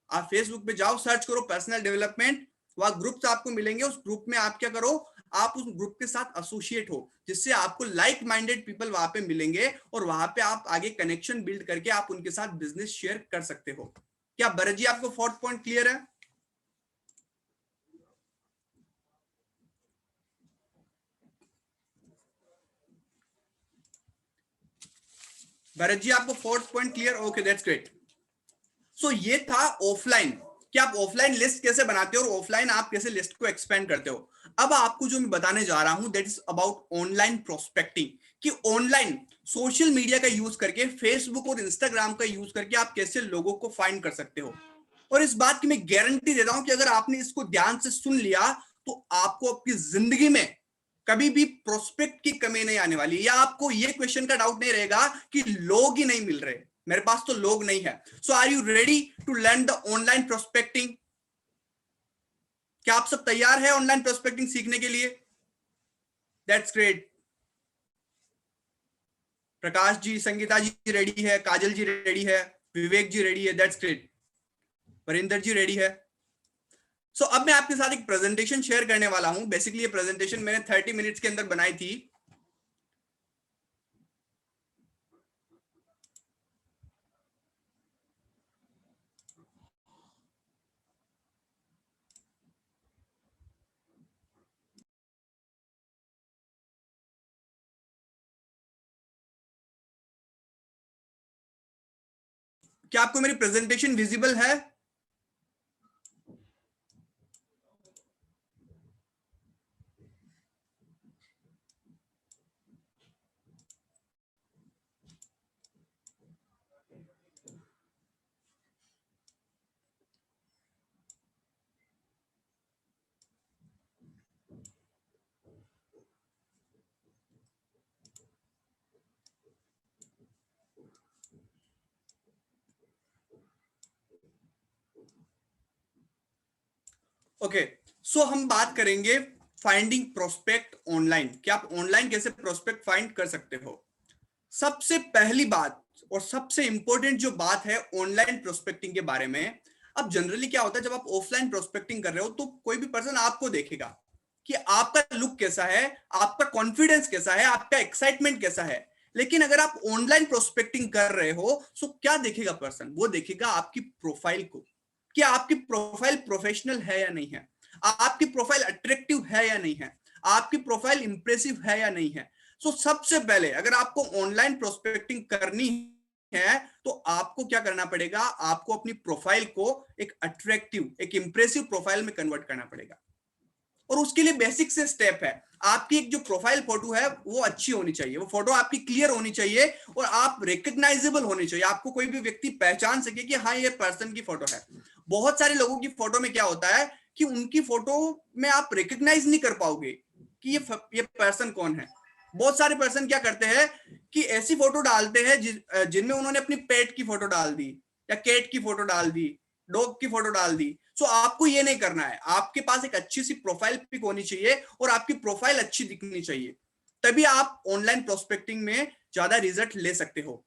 आप फेसबुक पे जाओ, सर्च करो पर्सनल डेवलपमेंट, वहां ग्रुप्स आपको मिलेंगे। उस ग्रुप में आप क्या करो, आप उस ग्रुप के साथ एसोसिएट हो, जिससे आपको लाइक माइंडेड पीपल वहां पे मिलेंगे, और वहां पे आप आगे कनेक्शन बिल्ड करके आप उनके साथ बिजनेस शेयर कर सकते हो। क्या भरत जी आपको 4th पॉइंट क्लियर है? भरत जी आपको 4th point clear? Okay, that's great. So ये था ऑफलाइन, कि आप ऑफलाइन लिस्ट कैसे बनाते हो और ऑफलाइन आप कैसे लिस्ट को एक्सपेंड करते हो। अब आपको जो मैं बताने जा रहा हूं that is about online prospecting, कि ऑनलाइन सोशल मीडिया का यूज करके, फेसबुक और इंस्टाग्राम का यूज करके आप कैसे लोगों को फाइंड कर सकते हो। और इस बात की मैं गारंटी देता हूं कि अगर आपने इसको ध्यान से सुन लिया तो आपको आपकी जिंदगी में कभी भी प्रोस्पेक्ट की कमी नहीं आने वाली, या आपको ये क्वेश्चन का डाउट नहीं रहेगा कि लोग ही नहीं मिल रहे, मेरे पास तो लोग नहीं है। So are you ready to learn the online prospecting? क्या आप सब तैयार है ऑनलाइन प्रोस्पेक्टिंग सीखने के लिए? That's great. Prakash ji, Sangeeta ji ready है, काजल जी रेडी है, विवेक जी रेडी है, that's great. Varinder ji ready है। सो अब मैं आपके साथ एक प्रेजेंटेशन शेयर करने वाला हूं। बेसिकली ये प्रेजेंटेशन मैंने 30 मिनट्स के अंदर बनाई थी। क्या आपको मेरी प्रेजेंटेशन विजिबल है? ओके, सो हम बात करेंगे फाइंडिंग प्रोस्पेक्ट ऑनलाइन, कि आप ऑनलाइन कैसे प्रोस्पेक्ट फाइंड कर सकते हो। सबसे पहली बात और सबसे इंपॉर्टेंट जो बात है ऑनलाइन प्रोस्पेक्टिंग के बारे में, अब जनरली क्या होता है, जब आप ऑफलाइन प्रोस्पेक्टिंग कर रहे हो तो कोई भी पर्सन आपको देखेगा कि आपका लुक कैसा है, आपका कॉन्फिडेंस कैसा है, आपका एक्साइटमेंट कैसा है। लेकिन अगर आप ऑनलाइन प्रोस्पेक्टिंग कर रहे हो तो क्या देखेगा पर्सन? वो देखेगा आपकी प्रोफाइल को, कि आपकी प्रोफाइल प्रोफेशनल है या नहीं है, आपकी प्रोफाइल अट्रैक्टिव है या नहीं है, आपकी प्रोफाइल इंप्रेसिव है या नहीं है। सो सबसे पहले अगर आपको ऑनलाइन प्रोस्पेक्टिंग करनी है तो आपको क्या करना पड़ेगा, आपको अपनी प्रोफाइल को एक अट्रैक्टिव, एक इंप्रेसिव प्रोफाइल में कन्वर्ट करना पड़ेगा। और उसके लिए बेसिक से स्टेप है, आपकी एक जो प्रोफाइल फोटो है वो अच्छी होनी चाहिए, वो फोटो आपकी क्लियर होनी चाहिए और आप रिकग्नाइजेबल होनी चाहिए, आपको कोई भी व्यक्ति पहचान सके कि हाँ ये पर्सन की फोटो है। बहुत सारे लोगों की फोटो में क्या होता है कि उनकी फोटो में आप रिकग्नाइज नहीं कर पाओगे कि ये पर्सन कौन है। बहुत सारे पर्सन क्या करते हैं कि ऐसी फोटो डालते हैं जिनमें उन्होंने अपनी पेट की फोटो डाल दी या कैट की फोटो डाल दी, डॉग की फोटो डाल दी। सो आपको ये नहीं करना है, आपके पास एक अच्छी सी प्रोफाइल पिक होनी चाहिए और आपकी प्रोफाइल अच्छी दिखनी चाहिए, तभी आप ऑनलाइन प्रोस्पेक्टिंग में ज्यादा रिजल्ट ले सकते हो।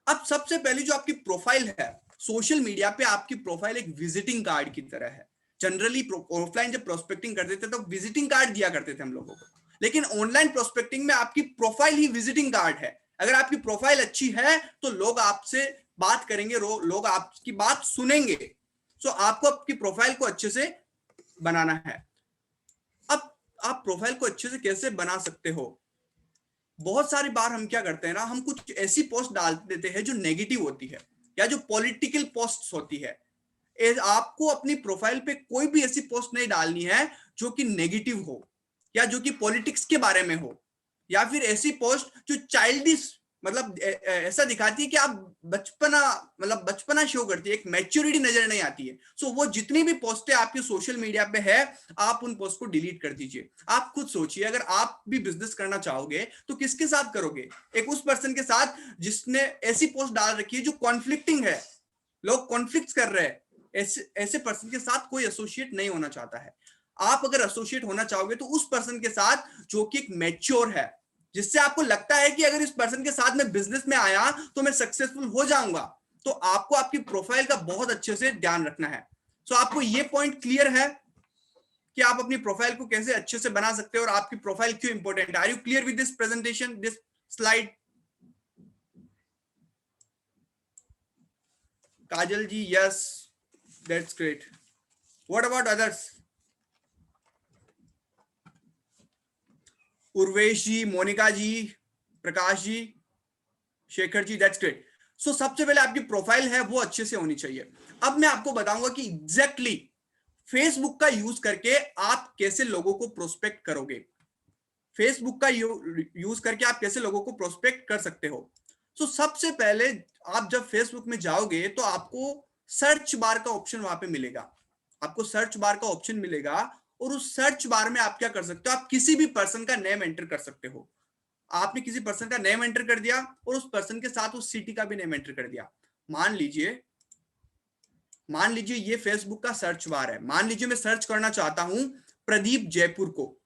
अब सबसे पहले जो आपकी प्रोफाइल है, सोशल मीडिया पे आपकी प्रोफाइल एक विजिटिंग कार्ड की तरह है। जनरली ऑफलाइन जब प्रोस्पेक्टिंग करते थे तो विजिटिंग कार्ड दिया करते थे हम लोगों को, लेकिन ऑनलाइन प्रोस्पेक्टिंग में आपकी प्रोफाइल ही विजिटिंग कार्ड है। अगर आपकी प्रोफाइल अच्छी है तो लोग आपसे बात करेंगे, लोग आपकी बात सुनेंगे। सो आपको आपकी प्रोफाइल को अच्छे से बनाना है। अब आप प्रोफाइल को अच्छे से कैसे बना सकते हो? बहुत सारी बार हम क्या करते हैं ना, हम कुछ ऐसी पोस्ट डाल देते हैं जो नेगेटिव होती है या जो पॉलिटिकल पोस्ट होती है। आपको अपनी प्रोफाइल पे कोई भी ऐसी पोस्ट नहीं डालनी है जो कि नेगेटिव हो या जो कि पॉलिटिक्स के बारे में हो, या फिर ऐसी पोस्ट जो चाइल्डिश मतलब ऐसा दिखाती है कि आप बचपना शो करती है, एक मैच्योरिटी नजर नहीं आती है। सो वो जितनी भी पोस्टें आपकी सोशल मीडिया पे है, आप उन पोस्ट को डिलीट कर दीजिए। आप खुद सोचिए, अगर आप भी बिजनेस करना चाहोगे तो किसके साथ करोगे? एक उस पर्सन के साथ जिसने ऐसी पोस्ट डाल रखी है जो कॉन्फ्लिक्टिंग है, लोग कॉन्फ्लिक्ट कर रहे हैं। ऐसे पर्सन के साथ कोई एसोसिएट नहीं होना चाहता है। आप अगर एसोसिएट होना चाहोगे तो उस पर्सन के साथ जो कि एक मैच्योर है, जिससे आपको लगता है कि अगर इस पर्सन के साथ मैं बिजनेस में आया तो मैं सक्सेसफुल हो जाऊंगा, तो आपको आपकी प्रोफाइल का बहुत अच्छे से ध्यान रखना है। सो आपको ये पॉइंट क्लियर है कि आप अपनी प्रोफाइल को कैसे अच्छे से बना सकते हो और आपकी प्रोफाइल क्यों इंपॉर्टेंट है? Are you clear with this presentation, this slide? Kajal ji, yes, that's great. What about others? Urvesh ji, Monika ji, Prakash ji, Shekhar ji, that's great. So सबसे पहले आपकी प्रोफाइल है वो अच्छे से होनी चाहिए। अब मैं आपको बताऊंगा कि एग्जैक्टली फेसबुक का यूज करके आप कैसे लोगों को प्रोस्पेक्ट करोगे, फेसबुक का यूज करके आप कैसे लोगों को प्रोस्पेक्ट कर सकते हो। सो सबसे पहले आप जब फेसबुक में जाओगे तो आपको सर्च बार का ऑप्शन वहां पे मिलेगा, आपको सर्च बार का ऑप्शन मिलेगा और उस सर्च बार में आप क्या कर सकते हो, आप किसी भी पर्सन का नेम एंटर कर सकते हो। आपने किसी पर्सन का नेम एंटर कर दिया और उस पर्सन के साथ उस सिटी का भी नेम एंटर कर दिया। मान लीजिए ये फेसबुक का सर्च बार है। मान लीजिए मैं सर्च करना चाहता हूं प्रदीप जयपुर को,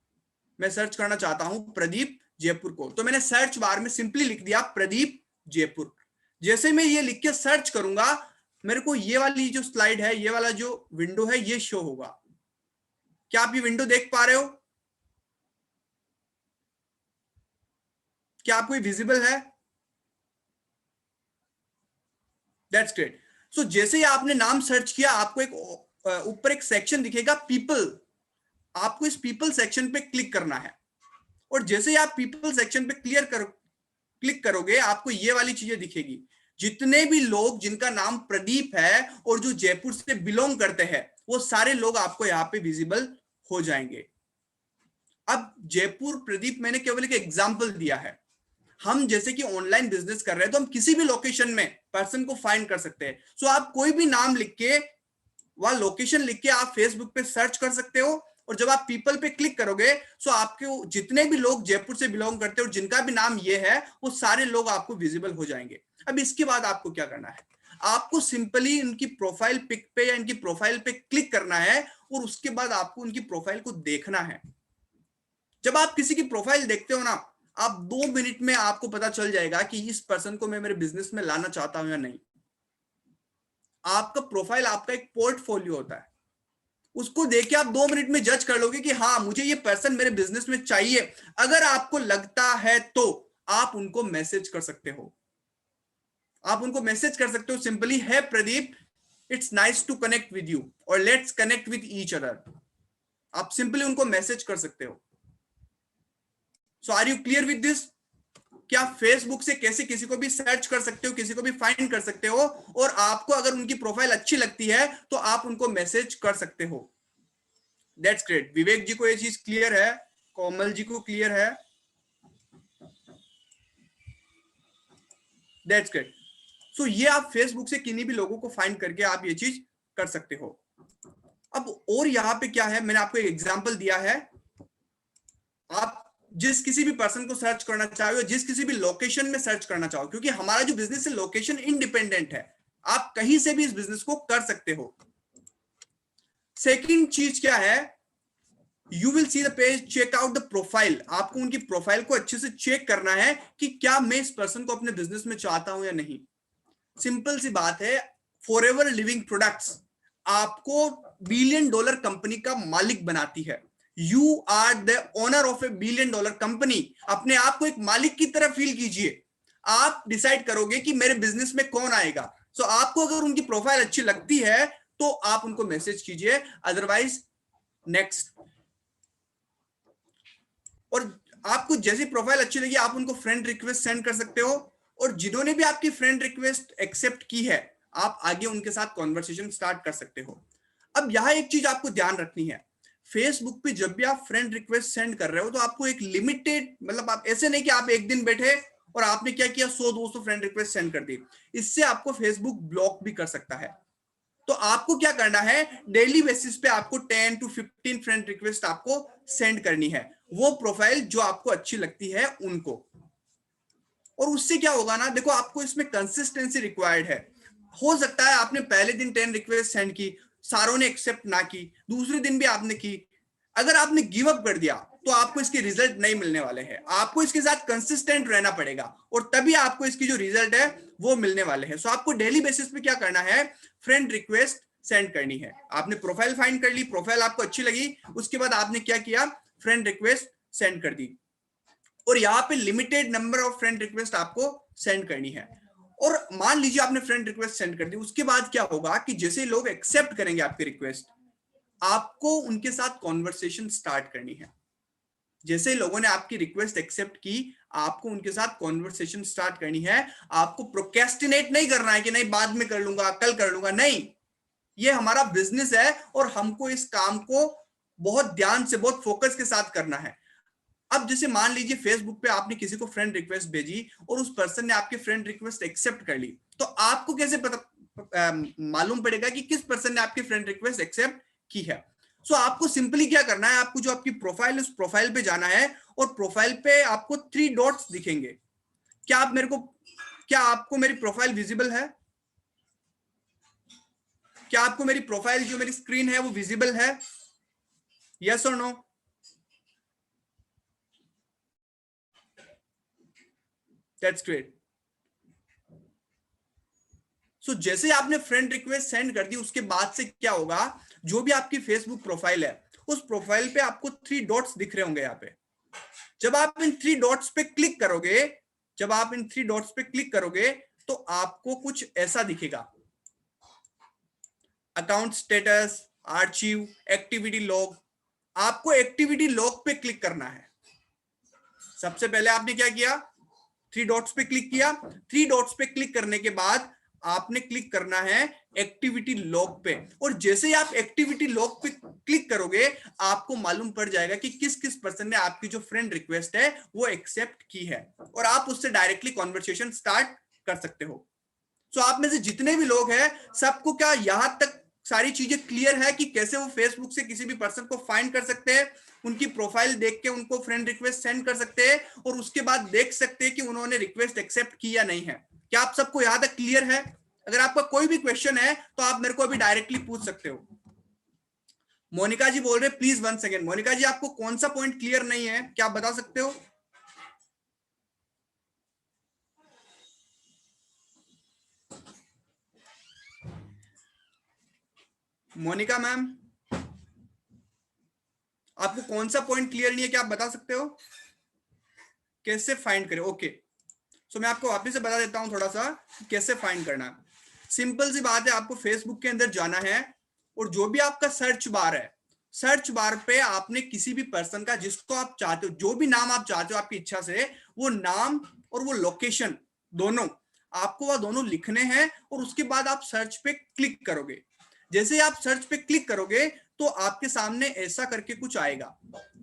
मैं सर्च करना चाहता हूं प्रदीप जयपुर को, तो मैंने सर्च बार में सिंपली लिख दिया प्रदीप जयपुर। जैसे मैं ये लिख के सर्च करूंगा, मेरे को ये वाली जो स्लाइड है, ये वाला जो विंडो है, ये शो होगा। क्या आप ये विंडो देख पा रहे हो? क्या आपको विजिबल है? That's great. सो जैसे ही आपने नाम सर्च किया, आपको एक ऊपर एक सेक्शन दिखेगा पीपल, आपको इस पीपल सेक्शन पे क्लिक करना है और जैसे ही आप पीपल सेक्शन पे क्लिक करोगे, आपको ये वाली चीजें दिखेगी। जितने भी लोग जिनका नाम प्रदीप है और जो जयपुर से बिलोंग करते हैं, वो सारे लोग आपको यहाँ पे विजिबल हो जाएंगे। अब जयपुर प्रदीप मैंने केवल एक एग्जाम्पल दिया है। हम जैसे कि ऑनलाइन बिजनेस कर रहे हैं तो हम किसी भी लोकेशन में पर्सन को फाइंड कर सकते हैं। सो आप कोई भी नाम लिख के, वहां लोकेशन लिख के आप फेसबुक पे सर्च कर सकते हो और जब आप पीपल पे क्लिक करोगे तो आपके जितने भी लोग जयपुर से बिलोंग करते हैं और जिनका भी नाम ये है, वो सारे लोग आपको विजिबल हो जाएंगे। अब इसके बाद आपको क्या करना है, आपको सिंपली इनकी प्रोफाइल पिक पे या इनकी प्रोफाइल पे क्लिक करना है और उसके बाद आपको उनकी प्रोफाइल को देखना है। जब आप किसी की प्रोफाइल देखते हो ना, आप 2 मिनट में आपको पता चल जाएगा कि इस पर्सन को मैं मेरे बिजनेस में लाना चाहता हूं या नहीं। आपका प्रोफाइल आपका एक पोर्टफोलियो होता है, उसको देख के आप 2 मिनट में जज कर लोगे कि हाँ, मुझे ये पर्सन मेरे बिजनेस में चाहिए। अगर आपको लगता है तो आप उनको मैसेज कर सकते हो, आप उनको मैसेज कर सकते हो simply, hi Pradeep, it's nice to connect with you और let's connect with each other. आप सिंपली उनको मैसेज कर सकते हो। So are you clear with this? क्या फेसबुक से कैसे किसी को भी सर्च कर सकते हो, किसी को भी फाइंड कर सकते हो और आपको अगर उनकी प्रोफाइल अच्छी लगती है तो आप उनको मैसेज कर सकते हो। That's great. विवेक जी को ये चीज क्लियर है, कोमल जी को क्लियर है, दैट्स ग्रेट। सो ये आप फेसबुक से किन्हीं भी लोगों को फाइंड करके आप ये चीज कर सकते हो। अब और यहाँ पे क्या है, मैंने आपको एक एग्जांपल दिया है, आप जिस किसी भी पर्सन को सर्च करना चाहो या जिस किसी भी लोकेशन में सर्च करना चाहो, क्योंकि हमारा जो बिजनेस है लोकेशन इंडिपेंडेंट है, आप कहीं से भी इस बिजनेस को कर सकते हो। सेकंड चीज क्या है, you will see the page, check out the profile. आपको उनकी प्रोफाइल को अच्छे से चेक करना है कि क्या मैं इस पर्सन को अपने बिजनेस में चाहता हूं या नहीं। सिंपल सी बात है, फॉरएवर लिविंग प्रोडक्ट्स आपको $1 बिलियन कंपनी का मालिक बनाती है। You are the owner of a $1 billion company. अपने आप को एक मालिक की तरह फील कीजिए। आप डिसाइड करोगे कि मेरे बिजनेस में कौन आएगा। सो आपको अगर उनकी प्रोफाइल अच्छी लगती है तो आप उनको मैसेज कीजिए, अदरवाइज नेक्स्ट। और आपको जैसी प्रोफाइल अच्छी लगी आप उनको फ्रेंड रिक्वेस्ट सेंड कर सकते हो, और जिन्होंने भी आपकी फ्रेंड रिक्वेस्ट एक्सेप्ट की है आप आगे उनके साथ कॉन्वर्सेशन स्टार्ट कर सकते हो। अब यहां एक चीज आपको ध्यान रखनी है, फेसबुक पे जब भी आप फ्रेंड रिक्वेस्ट सेंड कर रहे हो तो आपको एक लिमिटेड, मतलब आप ऐसे नहीं कि आप एक दिन बैठे और आपने क्या किया 100-200 फ्रेंड रिक्वेस्ट सेंड कर दी। इससे आपको फेसबुक ब्लॉक भी कर सकता है। तो आपको क्या करना है, डेली बेसिस पे आपको 10 to 15 फ्रेंड रिक्वेस्ट आपको सेंड करनी है, वो प्रोफाइल जो आपको अच्छी लगती है उनको। और उससे क्या होगा ना, देखो आपको इसमें कंसिस्टेंसी रिक्वायर्ड है। हो सकता है आपने पहले दिन 10 रिक्वेस्ट सेंड की, सारों ने एक्सेप्ट ना की, दूसरे दिन भी आपने की, अगर आपने गिव अप कर दिया तो आपको इसके रिजल्ट नहीं मिलने वाले हैं। आपको इसके साथ कंसिस्टेंट रहना पड़ेगा और तभी आपको इसकी जो रिजल्ट है वो मिलने वाले हैं। सो आपको डेली बेसिस पे क्या करना है, फ्रेंड रिक्वेस्ट सेंड करनी है। आपने प्रोफाइल फाइंड कर ली, प्रोफाइल आपको अच्छी लगी, उसके बाद आपने क्या किया, फ्रेंड रिक्वेस्ट सेंड कर दी, और यहाँ पे limited number of friend request आपको सेंड करनी है। और मान लीजिए आपने फ्रेंड रिक्वेस्ट सेंड कर दी, उसके बाद क्या होगा कि जैसे लोग एक्सेप्ट करेंगे आपकी रिक्वेस्ट, आपको उनके साथ कॉन्वर्सेशन स्टार्ट करनी है। जैसे लोगों ने आपकी रिक्वेस्ट एक्सेप्ट की, आपको उनके साथ कॉन्वर्सेशन स्टार्ट करनी है। आपको प्रोक्रेस्टिनेट नहीं करना है कि नहीं बाद में कर लूंगा, कल कर लूंगा, नहीं। ये हमारा बिजनेस है और हमको इस काम को बहुत ध्यान से, बहुत फोकस के साथ करना है। अब जैसे मान लीजिए फेसबुक पे आपने किसी को फ्रेंड रिक्वेस्ट भेजी और उस पर्सन ने आपकी फ्रेंड रिक्वेस्ट एक्सेप्ट कर ली, तो आपको कैसे पता मालूम पड़ेगा कि किस पर्सन ने आपकी फ्रेंड रिक्वेस्ट एक्सेप्ट की है। सो आपको सिंपली क्या करना है, आपको जो आपकी प्रोफाइल है उस प्रोफाइल पे जाना है और प्रोफाइल पे आपको 3 डॉट्स दिखेंगे। क्या आप मेरे को, क्या आपको मेरी प्रोफाइल विजिबल है? क्या आपको मेरी प्रोफाइल जो मेरी स्क्रीन है वो विजिबल है? यस और नो? That's great. सो जैसे आपने फ्रेंड रिक्वेस्ट सेंड कर दी, उसके बाद से क्या होगा, जो भी आपकी फेसबुक प्रोफाइल है उस प्रोफाइल पे आपको 3 डॉट्स दिख रहे होंगे यहाँ पे। जब आप इन 3 डॉट्स पे क्लिक करोगे, जब आप इन 3 डॉट्स पे क्लिक करोगे तो आपको कुछ ऐसा दिखेगा, account status, archive, activity log. आपको एक्टिविटी लॉग पे क्लिक करना है। सबसे पहले आपने क्या किया, 3 डॉट्स पे क्लिक किया। 3 डॉट्स पे क्लिक करने के बाद आपने क्लिक करना है एक्टिविटी लॉग पे, और जैसे ही आप एक्टिविटी लॉग पे क्लिक करोगे आपको मालूम पड़ जाएगा कि किस किस पर्सन ने आपकी जो फ्रेंड रिक्वेस्ट है वो एक्सेप्ट की है, और आप उससे डायरेक्टली कॉन्वर्सेशन स्टार्ट कर सकते हो। सो आप में से जितने भी लोग हैं सबको क्या यहां तक सारी चीजें क्लियर है कि कैसे वो फेसबुक से किसी भी पर्सन को फाइंड कर सकते हैं, उनकी प्रोफाइल देख के उनको फ्रेंड रिक्वेस्ट सेंड कर सकते हैं, और उसके बाद देख सकते हैं कि उन्होंने रिक्वेस्ट एक्सेप्ट की या नहीं है। क्या आप सबको यहां तक क्लियर है? अगर आपका कोई भी क्वेश्चन है तो आप मेरे को अभी डायरेक्टली पूछ सकते हो। मोनिका जी बोल रहे प्लीज 1 सेकेंड। मोनिका जी आपको कौन सा पॉइंट क्लियर नहीं है, क्या आप बता सकते हो? मोनिका मैम आपको कौन सा पॉइंट क्लियर नहीं है, क्या आप बता सकते हो? कैसे फाइंड करें? ओके, सो मैं आपको वापस से बता देता हूं थोड़ा सा कैसे फाइंड करना है। सिंपल सी बात है, आपको फेसबुक के अंदर जाना है और जो भी आपका सर्च बार है, सर्च बार पे आपने किसी भी पर्सन का जिसको आप चाहते हो, जो भी नाम आप चाहते हो आपकी इच्छा से, वो नाम और वो लोकेशन दोनों आपको वह दोनों लिखने हैं, और उसके बाद आप सर्च पे क्लिक करोगे। जैसे ही आप सर्च पे क्लिक करोगे तो आपके सामने ऐसा करके कुछ आएगा,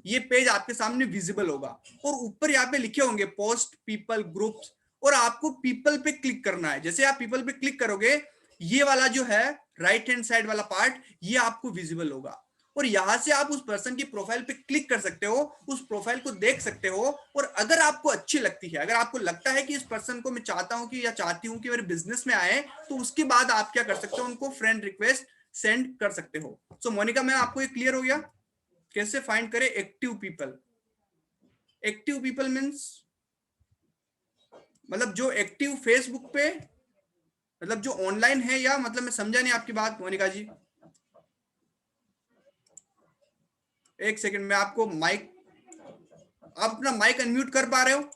ये पेज आपके सामने विजिबल होगा और ऊपर यहाँ पे लिखे होंगे पोस्ट, पीपल, ग्रुप्स, और आपको पीपल पे क्लिक करना है। जैसे आप पीपल पे क्लिक करोगे ये वाला जो है राइट हैंड साइड वाला पार्ट ये आपको विजिबल होगा और यहां से आप उस पर्सन की प्रोफाइल पे क्लिक कर सकते हो, उस प्रोफाइल को देख सकते हो और अगर आपको अच्छी लगती है, अगर आपको लगता है कि इस पर्सन को मैं चाहता हूं कि या चाहती हूं कि मेरे बिजनेस में आए, तो उसके बाद आप क्या कर सकते हो, उनको फ्रेंड रिक्वेस्ट सेंड कर सकते हो। सो मोनिका मैम आपको ये क्लियर हो गया कैसे फाइंड करें active people? Active people means मतलब जो एक्टिव फेसबुक पे, मतलब जो ऑनलाइन है, या मतलब मैं समझा नहीं आपकी बात मोनिका जी। एक सेकंड में आपको माइक, आप अपना माइक अनम्यूट कर पा रहे हो?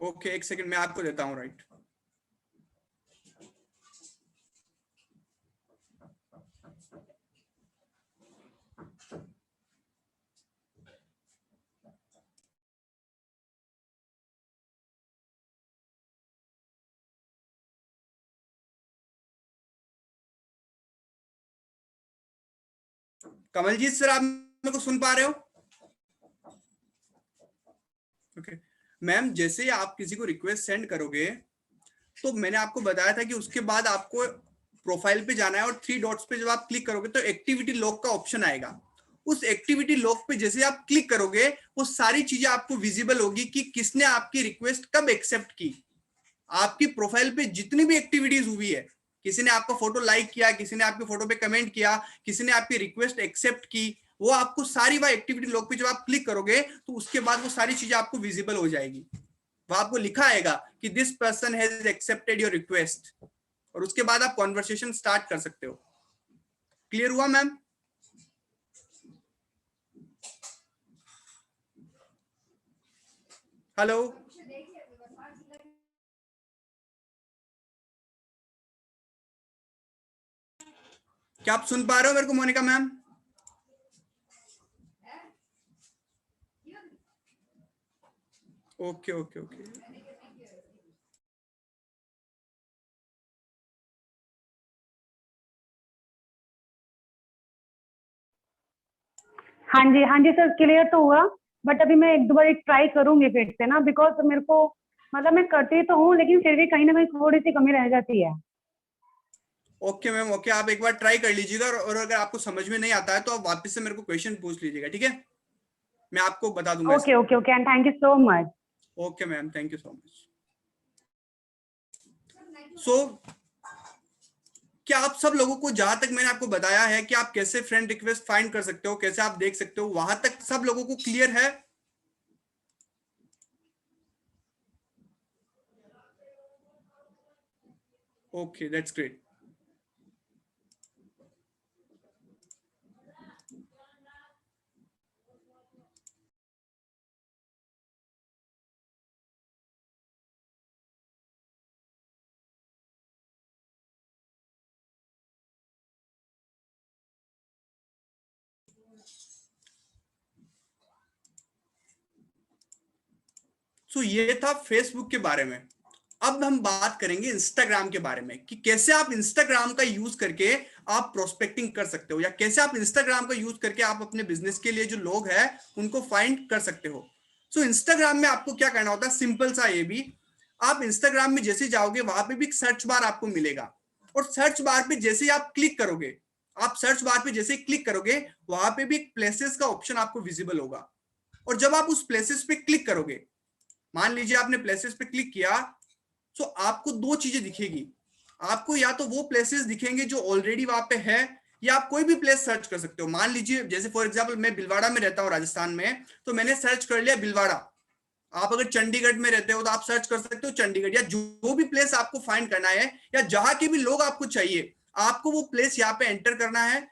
ओके एक सेकंड मैं आपको देता हूं राइट। कमलजीत सर आप मेरे को सुन पा रहे हो? ओके मैम, जैसे ही आप किसी को रिक्वेस्ट सेंड करोगे तो मैंने आपको बताया था कि उसके बाद आपको प्रोफाइल पे जाना है और थ्री डॉट्स पे जब आप क्लिक करोगे तो एक्टिविटी लॉग का ऑप्शन आएगा। उस एक्टिविटी लॉग पे जैसे आप क्लिक करोगे वो सारी चीजें आपको विजिबल होगी कि किसने आपकी रिक्वेस्ट कब एक्सेप्ट की। आपकी प्रोफाइल पे जितनी भी एक्टिविटीज हुई है, किसी ने आपका फोटो लाइक किया, किसी ने आपके फोटो पे कमेंट किया, किसी ने आपकी रिक्वेस्ट एक्सेप्ट की, वो आपको सारी वह एक्टिविटी लॉग पे जब आप क्लिक करोगे तो उसके बाद वो सारी चीजें आपको विजिबल हो जाएगी। वहां आपको लिखा आएगा कि this person has accepted your request और उसके बाद आप कॉन्वर्सेशन स्टार्ट कर सकते हो। क्लियर हुआ मैम? हेलो, क्या आप सुन पा रहे हो मेरे को Monica ma'am? Okay okay okay हाँ जी सर, क्लियर तो हुआ, बट अभी मैं एक दो बार ट्राई करूंगी फिर से ना, बिकॉज मेरे को मतलब मैं करती तो हूँ लेकिन फिर भी कहीं ना कहीं थोड़ी सी कमी रह जाती है। ओके मैम ओके, आप एक बार ट्राई कर लीजिएगा और अगर आपको समझ में नहीं आता है तो आप वापस से मेरे को क्वेश्चन पूछ लीजिएगा, ठीक है? मैं आपको बता दूंगा। Okay okay okay, and thank you so much. Okay ma'am, thank you so much. So क्या आप सब लोगों को, जहां तक मैंने आपको बताया है कि आप कैसे फ्रेंड रिक्वेस्ट फाइंड कर सकते हो, कैसे आप देख सकते हो, वहां तक सब लोगों को क्लियर है? Okay that's great. सो ये था फेसबुक के बारे में। अब हम बात करेंगे इंस्टाग्राम के बारे में कि कैसे आप इंस्टाग्राम का यूज करके आप प्रोस्पेक्टिंग कर सकते हो, या कैसे आप इंस्टाग्राम का यूज करके आप अपने बिजनेस के लिए जो लोग हैं उनको फाइंड कर सकते हो। सो इंस्टाग्राम में आपको क्या करना होता है, सिंपल सा ये भी, आप इंस्टाग्राम में जैसे जाओगे वहां पे भी एक सर्च बार आपको मिलेगा और सर्च बार पे जैसे ही आप क्लिक करोगे, आप सर्च बार पे जैसे ही क्लिक करोगे वहां पे भी एक प्लेसेस का ऑप्शन आपको विजिबल होगा और जब आप उस प्लेसेस पे क्लिक करोगे, मान लीजिए आपने प्लेसेस पे क्लिक किया, तो आपको दो चीजें दिखेगी। आपको या तो वो प्लेसेस दिखेंगे जो ऑलरेडी वहां पे है, या आप कोई भी प्लेस सर्च कर सकते हो। मान लीजिए जैसे फॉर एग्जांपल मैं भिलवाड़ा में रहता हूँ राजस्थान में, तो मैंने सर्च कर लिया भिलवाड़ा। आप अगर चंडीगढ़ में रहते हो तो आप सर्च कर सकते हो चंडीगढ़, या जो भी प्लेस आपको फाइंड करना है या जहां के भी लोग आपको चाहिए, आपको वो प्लेस यहाँ पे एंटर करना है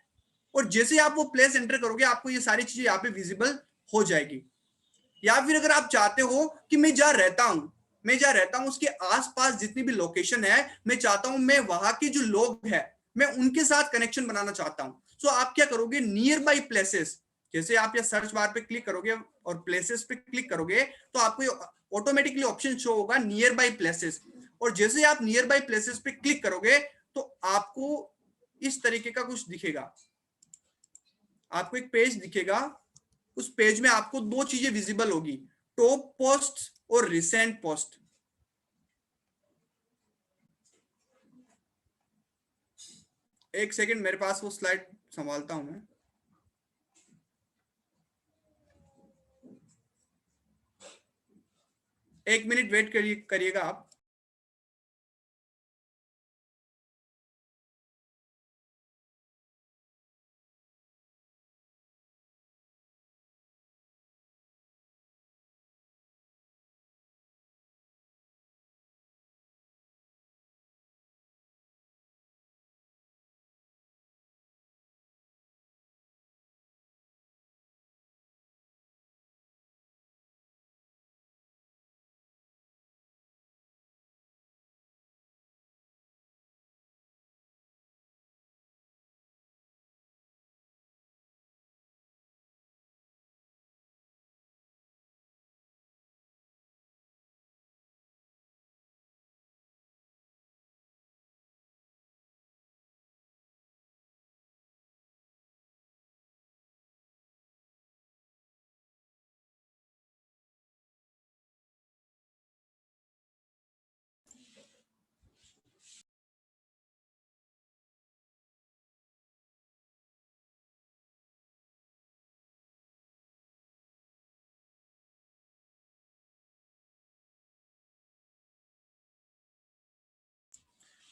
और जैसे आप वो प्लेस एंटर करोगे आपको ये सारी चीजें यहाँ पे विजिबल हो जाएगी। या फिर अगर आप चाहते हो कि मैं जहाँ रहता हूं उसके आसपास जितनी भी लोकेशन है, मैं चाहता हूं मैं वहां के जो लोग हैं मैं उनके साथ कनेक्शन बनाना चाहता हूं, सो आप क्या करोगे, नियर बाई प्लेसेस, जैसे आप ये सर्च बार पे क्लिक करोगे और प्लेसेस पे क्लिक करोगे तो आपको ऑटोमेटिकली ऑप्शन शो होगा नियर बाई प्लेसेस, और जैसे आप नियर बाई प्लेसेस पे क्लिक करोगे तो आपको इस तरीके का कुछ दिखेगा, आपको एक पेज दिखेगा। उस पेज में आपको दो चीजें विजिबल होगी, टॉप पोस्ट और रिसेंट पोस्ट। एक सेकंड, मेरे पास वो स्लाइड संभालता हूं मैं। एक मिनट वेट करिएगा आप।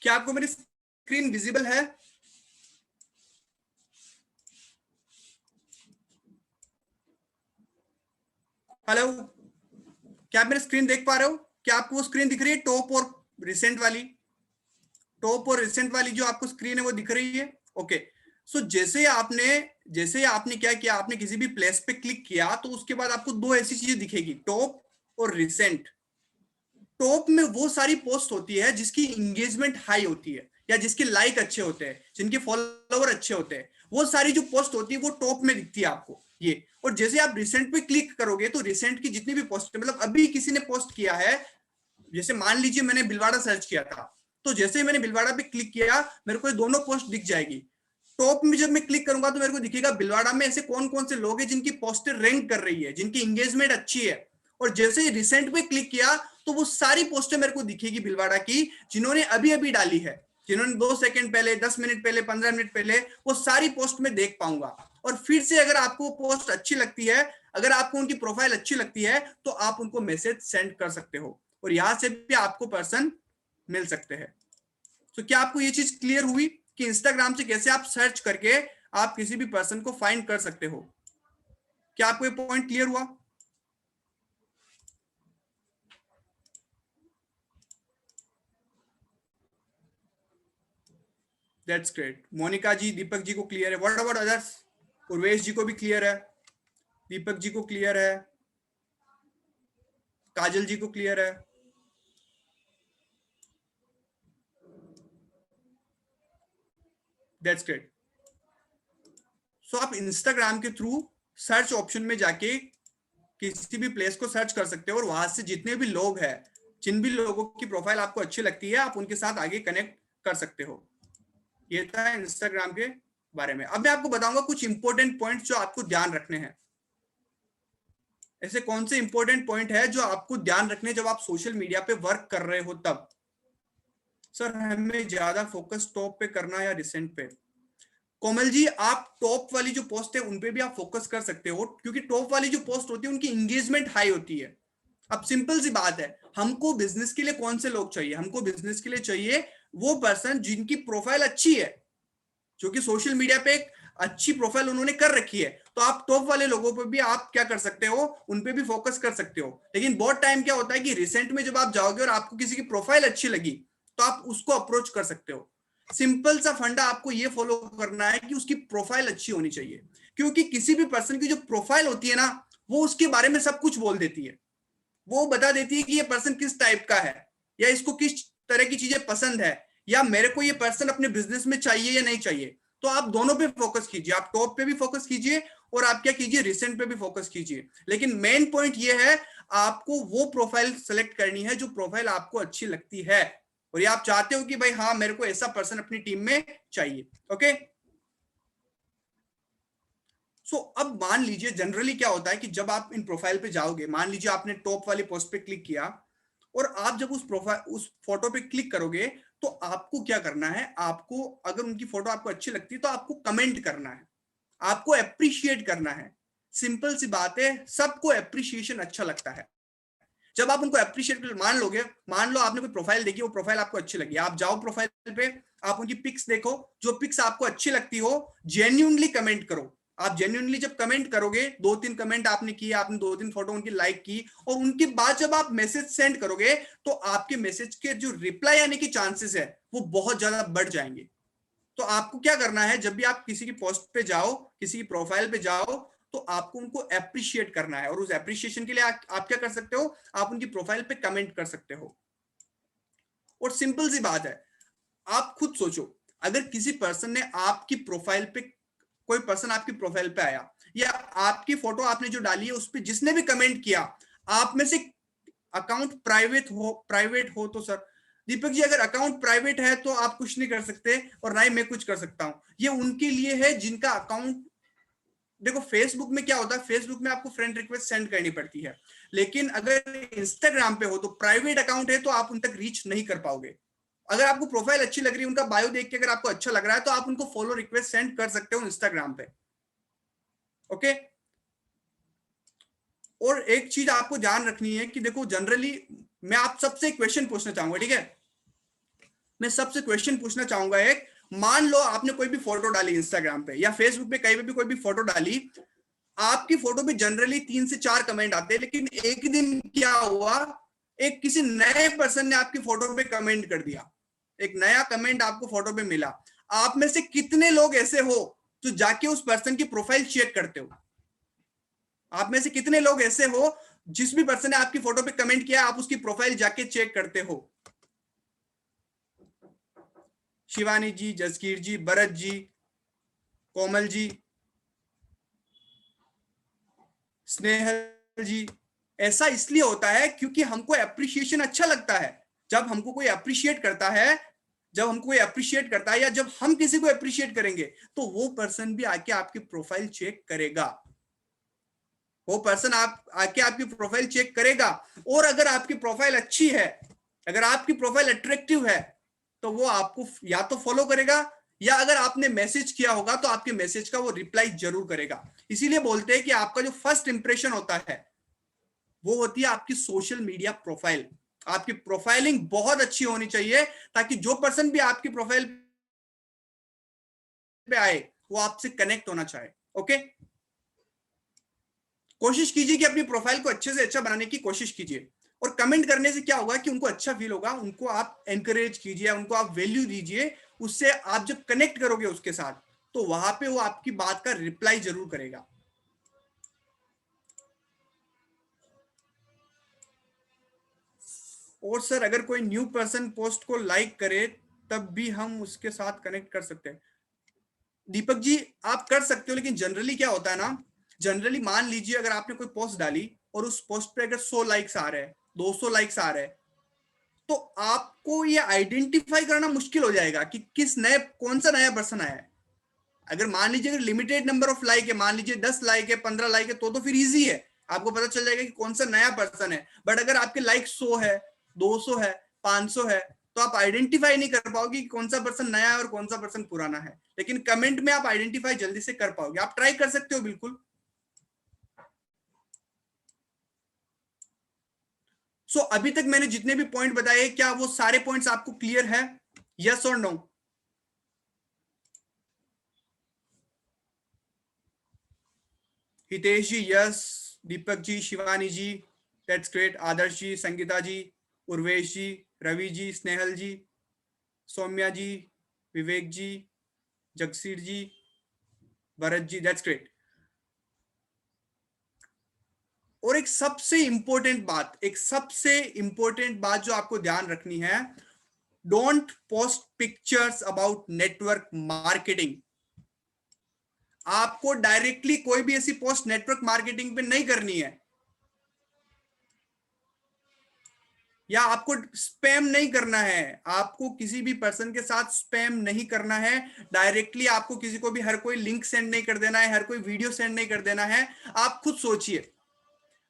क्या आपको मेरी स्क्रीन विजिबल है? हेलो, क्या आप मेरी स्क्रीन देख पा रहे हो? क्या आपको वो स्क्रीन दिख रही है टॉप और रिसेंट वाली? टॉप और रिसेंट वाली जो आपको स्क्रीन है वो दिख रही है? ओके। सो जैसे आपने क्या किया, आपने किसी भी प्लेस पे क्लिक किया तो उसके बाद आपको दो ऐसी चीजें दिखेगी, टॉप और रिसेंट। टॉप में वो सारी पोस्ट होती है जिसकी इंगेजमेंट हाई होती है या जिसके लाइक अच्छे होते हैं, जिनके फॉलोवर अच्छे होते हैं, वो सारी जो पोस्ट होती है वो टॉप में दिखती है आपको ये। और जैसे आप रिसेंट पे क्लिक करोगे तो रिसेंट की जितनी भी पोस्ट, मतलब अभी किसी ने पोस्ट किया है, जैसे मान लीजिए मैंने भिलवाड़ा सर्च किया था, तो जैसे ही मैंने भिलवाड़ा पे क्लिक किया मेरे को ये दोनों पोस्ट दिख जाएगी। टॉप में जब मैं क्लिक करूंगा तो मेरे को दिखेगा भिलवाड़ा में ऐसे कौन कौन से लोग हैं जिनकी पोस्टर रैंक कर रही है, जिनकी एंगेजमेंट अच्छी है। और जैसे ही रिसेंट पे क्लिक किया तो वो सारी पोस्टें मेरे को दिखेगी भिलवाड़ा की, जिन्होंने अभी अभी डाली है, जिन्होंने 2 सेकंड पहले, 10 मिनट पहले, 15 मिनट पहले, वो सारी पोस्ट में देख पाऊंगा। और फिर से अगर आपको पोस्ट अच्छी लगती है, अगर आपको उनकी प्रोफाइल अच्छी लगती है तो आप उनको मैसेज सेंड कर सकते हो और यहां से भी आपको पर्सन मिल सकते हैं। तो क्या आपको ये चीज क्लियर हुई कि इंस्टाग्राम से कैसे आप सर्च करके आप किसी भी पर्सन को फाइंड कर सकते हो? क्या आपको ये पॉइंट क्लियर हुआ? That's great. मोनिका जी, दीपक जी को क्लियर है। What about others? Urvesh ji को भी क्लियर है, दीपक जी को क्लियर है, काजल जी को क्लियर है। That's great. सो आप इंस्टाग्राम के थ्रू सर्च ऑप्शन में जाके किसी भी प्लेस को सर्च कर सकते हो और वहां से जितने भी लोग हैं, जिन भी लोगों की प्रोफाइल आपको अच्छी लगती है, आप उनके साथ आगे कनेक्ट कर सकते हो। ये था इंस्टाग्राम के बारे में। अब मैं आपको बताऊंगा कुछ इंपॉर्टेंट पॉइंट्स जो आपको ध्यान रखने हैं। ऐसे कौन से इंपॉर्टेंट पॉइंट है जो आपको ध्यान रखने जब आप सोशल मीडिया पे वर्क कर रहे हो तब? सर हमें ज्यादा फोकस टॉप पे करना है या रिसेंट पे? कोमल जी, आप टॉप वाली जो पोस्ट है उनपे भी आप फोकस कर सकते हो, क्योंकि टॉप वाली जो पोस्ट होती है उनकी एंगेजमेंट हाई होती है। अब सिंपल सी बात है, हमको बिजनेस के लिए कौन से लोग चाहिए? हमको बिजनेस के लिए चाहिए वो पर्सन जिनकी प्रोफाइल अच्छी है, जो कि सोशल मीडिया पे एक अच्छी प्रोफाइल उन्होंने कर रखी है। तो आप टॉप वाले लोगों पर भी आप क्या कर सकते हो, उन पे भी फोकस कर सकते हो। लेकिन बहुत टाइम क्या होता है कि रिसेंट में जब आप जाओगे और आपको किसी की प्रोफाइल अच्छी लगी तो आप उसको अप्रोच कर सकते हो। सिंपल सा फंडा आपको ये फॉलो करना है कि उसकी प्रोफाइल अच्छी होनी चाहिए, क्योंकि किसी भी पर्सन की जो प्रोफाइल होती है ना, वो उसके बारे में सब कुछ बोल देती है। वो बता देती है कि ये पर्सन किस टाइप का है, या इसको किस तरह की चीजें पसंद है, या मेरे को ये पर्सन अपने बिजनेस में चाहिए या नहीं चाहिए। तो आप दोनों पे फोकस कीजिए, आप टॉप पे भी फोकस कीजिए और आप क्या कीजिए, रिसेंट पे भी फोकस कीजिए। लेकिन मेन पॉइंट ये है, आपको वो प्रोफाइल सेलेक्ट करनी है जो प्रोफाइल आपको अच्छी लगती है और ये आप चाहते हो कि भाई हाँ मेरे को ऐसा पर्सन अपनी टीम में चाहिए। ओके, सो अब मान लीजिए जनरली क्या होता है कि जब आप इन प्रोफाइल पे जाओगे, मान लीजिए आपने टॉप वाली पोस्ट पे क्लिक किया और आप जब उस प्रोफाइल उस फोटो पे क्लिक करोगे तो आपको क्या करना है, आपको अगर उनकी फोटो आपको अच्छी लगती है तो आपको कमेंट करना है, आपको अप्रिशिएट करना है। सिंपल सी बात है, सबको अप्रिशिएशन अच्छा लगता है। जब आप उनको अप्रिशिएट मान लोगे, मान लो आपने कोई प्रोफाइल देखी, वो प्रोफाइल आपको अच्छी लगी, आप जाओ प्रोफाइल पे, आप उनकी पिक्स देखो, जो पिक्स आपको अच्छी लगती हो जेन्युइनली कमेंट करो। आप जेन्युइनली जब कमेंट करोगे, 2-3 कमेंट आपने किए, आपने 2-3 फोटो उनकी लाइक की और उनके बाद जब आप मैसेज सेंड करोगे तो आपके मैसेज के जो रिप्लाई आने की चांसेस है वो बहुत ज्यादा बढ़ जाएंगे। तो आपको क्या करना है, जब भी आप किसी की पोस्ट पे जाओ, किसी की प्रोफाइल पे जाओ, तो आपको उनको अप्रिशिएट करना है और उस अप्रिशिएशन के लिए आप क्या कर सकते हो, आप उनकी प्रोफाइल पे कमेंट कर सकते हो। और सिंपल सी बात है, आप खुद सोचो, अगर किसी पर्सन ने आपकी प्रोफाइल पे, कोई पर्सन आपकी प्रोफाइल पे आया या आपकी फोटो आपने जो डाली है उस पर जिसने भी कमेंट किया, आप में से अकाउंट प्राइवेट हो तो सर दीपक जी, अगर अकाउंट प्राइवेट है तो आप कुछ नहीं कर सकते और ना ही मैं कुछ कर सकता हूं। ये उनके लिए है जिनका अकाउंट, देखो फेसबुक में क्या होता है, फेसबुक में आपको फ्रेंड रिक्वेस्ट सेंड करनी पड़ती है, लेकिन अगर इंस्टाग्राम पे हो तो प्राइवेट अकाउंट है तो आप उन तक रीच नहीं कर पाओगे। अगर आपको प्रोफाइल अच्छी लग रही है, उनका बायो देख के अगर आपको अच्छा लग रहा है तो आप उनको फॉलो रिक्वेस्ट सेंड कर सकते हो इंस्टाग्राम पे। ओके, और एक चीज आपको ध्यान रखनी है कि देखो जनरली मैं आप सबसे क्वेश्चन पूछना चाहूंगा, ठीक है, मैं सबसे क्वेश्चन पूछना चाहूंगा एक, मान लो आपने कोई भी फोटो डाली इंस्टाग्राम पे या फेसबुक पे कहीं पे भी कोई भी फोटो डाली, आपकी फोटो पे जनरली 3 से 4 कमेंट आते हैं, लेकिन एक दिन क्या हुआ, एक किसी नए पर्सन ने आपकी फोटो पे कमेंट कर दिया, एक नया कमेंट आपको फोटो पे मिला। आप में से कितने लोग ऐसे हो जो जाके उस पर्सन की प्रोफाइल चेक करते हो? आप में से कितने लोग ऐसे हो जिस भी पर्सन ने आपकी फोटो पे कमेंट किया आप उसकी प्रोफाइल जाके चेक करते हो? शिवानी जी, जसकीर जी, भरत जी, कोमल जी, स्नेहल जी। ऐसा इसलिए होता है क्योंकि हमको अप्रिशिएशन अच्छा लगता है। जब हमको कोई अप्रिशिएट करता है, जब हमको कोई अप्रिशिएट करता है या जब हम किसी को अप्रिशिएट करेंगे तो वो पर्सन भी आके आपकी प्रोफाइल चेक करेगा, वो पर्सन आप आके आपकी प्रोफाइल चेक करेगा। और अगर आपकी प्रोफाइल अच्छी है, अगर आपकी प्रोफाइल अट्रैक्टिव है तो वो आपको या तो फॉलो करेगा या अगर आपने मैसेज किया होगा तो आपके मैसेज का वो रिप्लाई जरूर करेगा। इसीलिए बोलते हैं कि आपका जो फर्स्ट इंप्रेशन होता है वो होती है आपकी सोशल मीडिया प्रोफाइल। आपकी प्रोफाइलिंग बहुत अच्छी होनी चाहिए ताकि जो पर्सन भी आपकी प्रोफाइल पे आए वो आपसे कनेक्ट होना चाहे। ओके, कोशिश कीजिए कि अपनी प्रोफाइल को अच्छे से अच्छा बनाने की कोशिश कीजिए और कमेंट करने से क्या होगा कि उनको अच्छा फील होगा, उनको आप एनकरेज कीजिए, उनको आप वैल्यू दीजिए। उससे आप जब कनेक्ट करोगे उसके साथ तो वहां पे वो आपकी बात का रिप्लाई जरूर करेगा। और सर अगर कोई न्यू पर्सन पोस्ट को लाइक करे तब भी हम उसके साथ कनेक्ट कर सकते हैं? दीपक जी आप कर सकते हो, लेकिन जनरली क्या होता है ना, जनरली मान लीजिए अगर आपने कोई पोस्ट डाली और उस पोस्ट पे अगर 100 लाइक्स आ रहे हैं, 200 लाइक्स आ रहे हैं, तो आपको ये आइडेंटिफाई करना मुश्किल हो जाएगा कि किस नए, कौन सा नया पर्सन आया है। अगर मान लीजिए अगर लिमिटेड नंबर ऑफ लाइक है, मान लीजिए 10 लाइक है, 15 लाइक है, तो फिर इजी है, आपको पता चल जाएगा कि कौन सा नया पर्सन है। बट अगर आपके लाइक 100 है, 200 है, 500 है, तो आप आइडेंटिफाई नहीं कर पाओगे कि कौन सा पर्सन नया है और कौन सा पर्सन पुराना है। लेकिन कमेंट में आप आइडेंटिफाई जल्दी से कर पाओगे, आप ट्राई कर सकते हो बिल्कुल। सो अभी तक मैंने जितने भी पॉइंट बताए, क्या वो सारे पॉइंट्स आपको क्लियर है? यस और no? Hitesh ji yes, Deepak ji, Shivani ji that's great, Adarsh ji, Sangeeta ji, Urvesh ji, Ravi ji, Snehal ji, Saumya ji, Vivek ji, Jagseer ji, Bharat ji that's great. और एक सबसे इंपॉर्टेंट बात, एक सबसे इंपॉर्टेंट बात जो आपको ध्यान रखनी है, don't post pictures about network marketing. आपको डायरेक्टली कोई भी ऐसी पोस्ट नेटवर्क मार्केटिंग पे नहीं करनी है, या आपको स्पैम नहीं करना है, आपको किसी भी पर्सन के साथ स्पैम नहीं करना है। डायरेक्टली आपको किसी को भी हर कोई लिंक सेंड नहीं कर देना है, हर कोई वीडियो सेंड नहीं कर देना है। आप खुद सोचिए,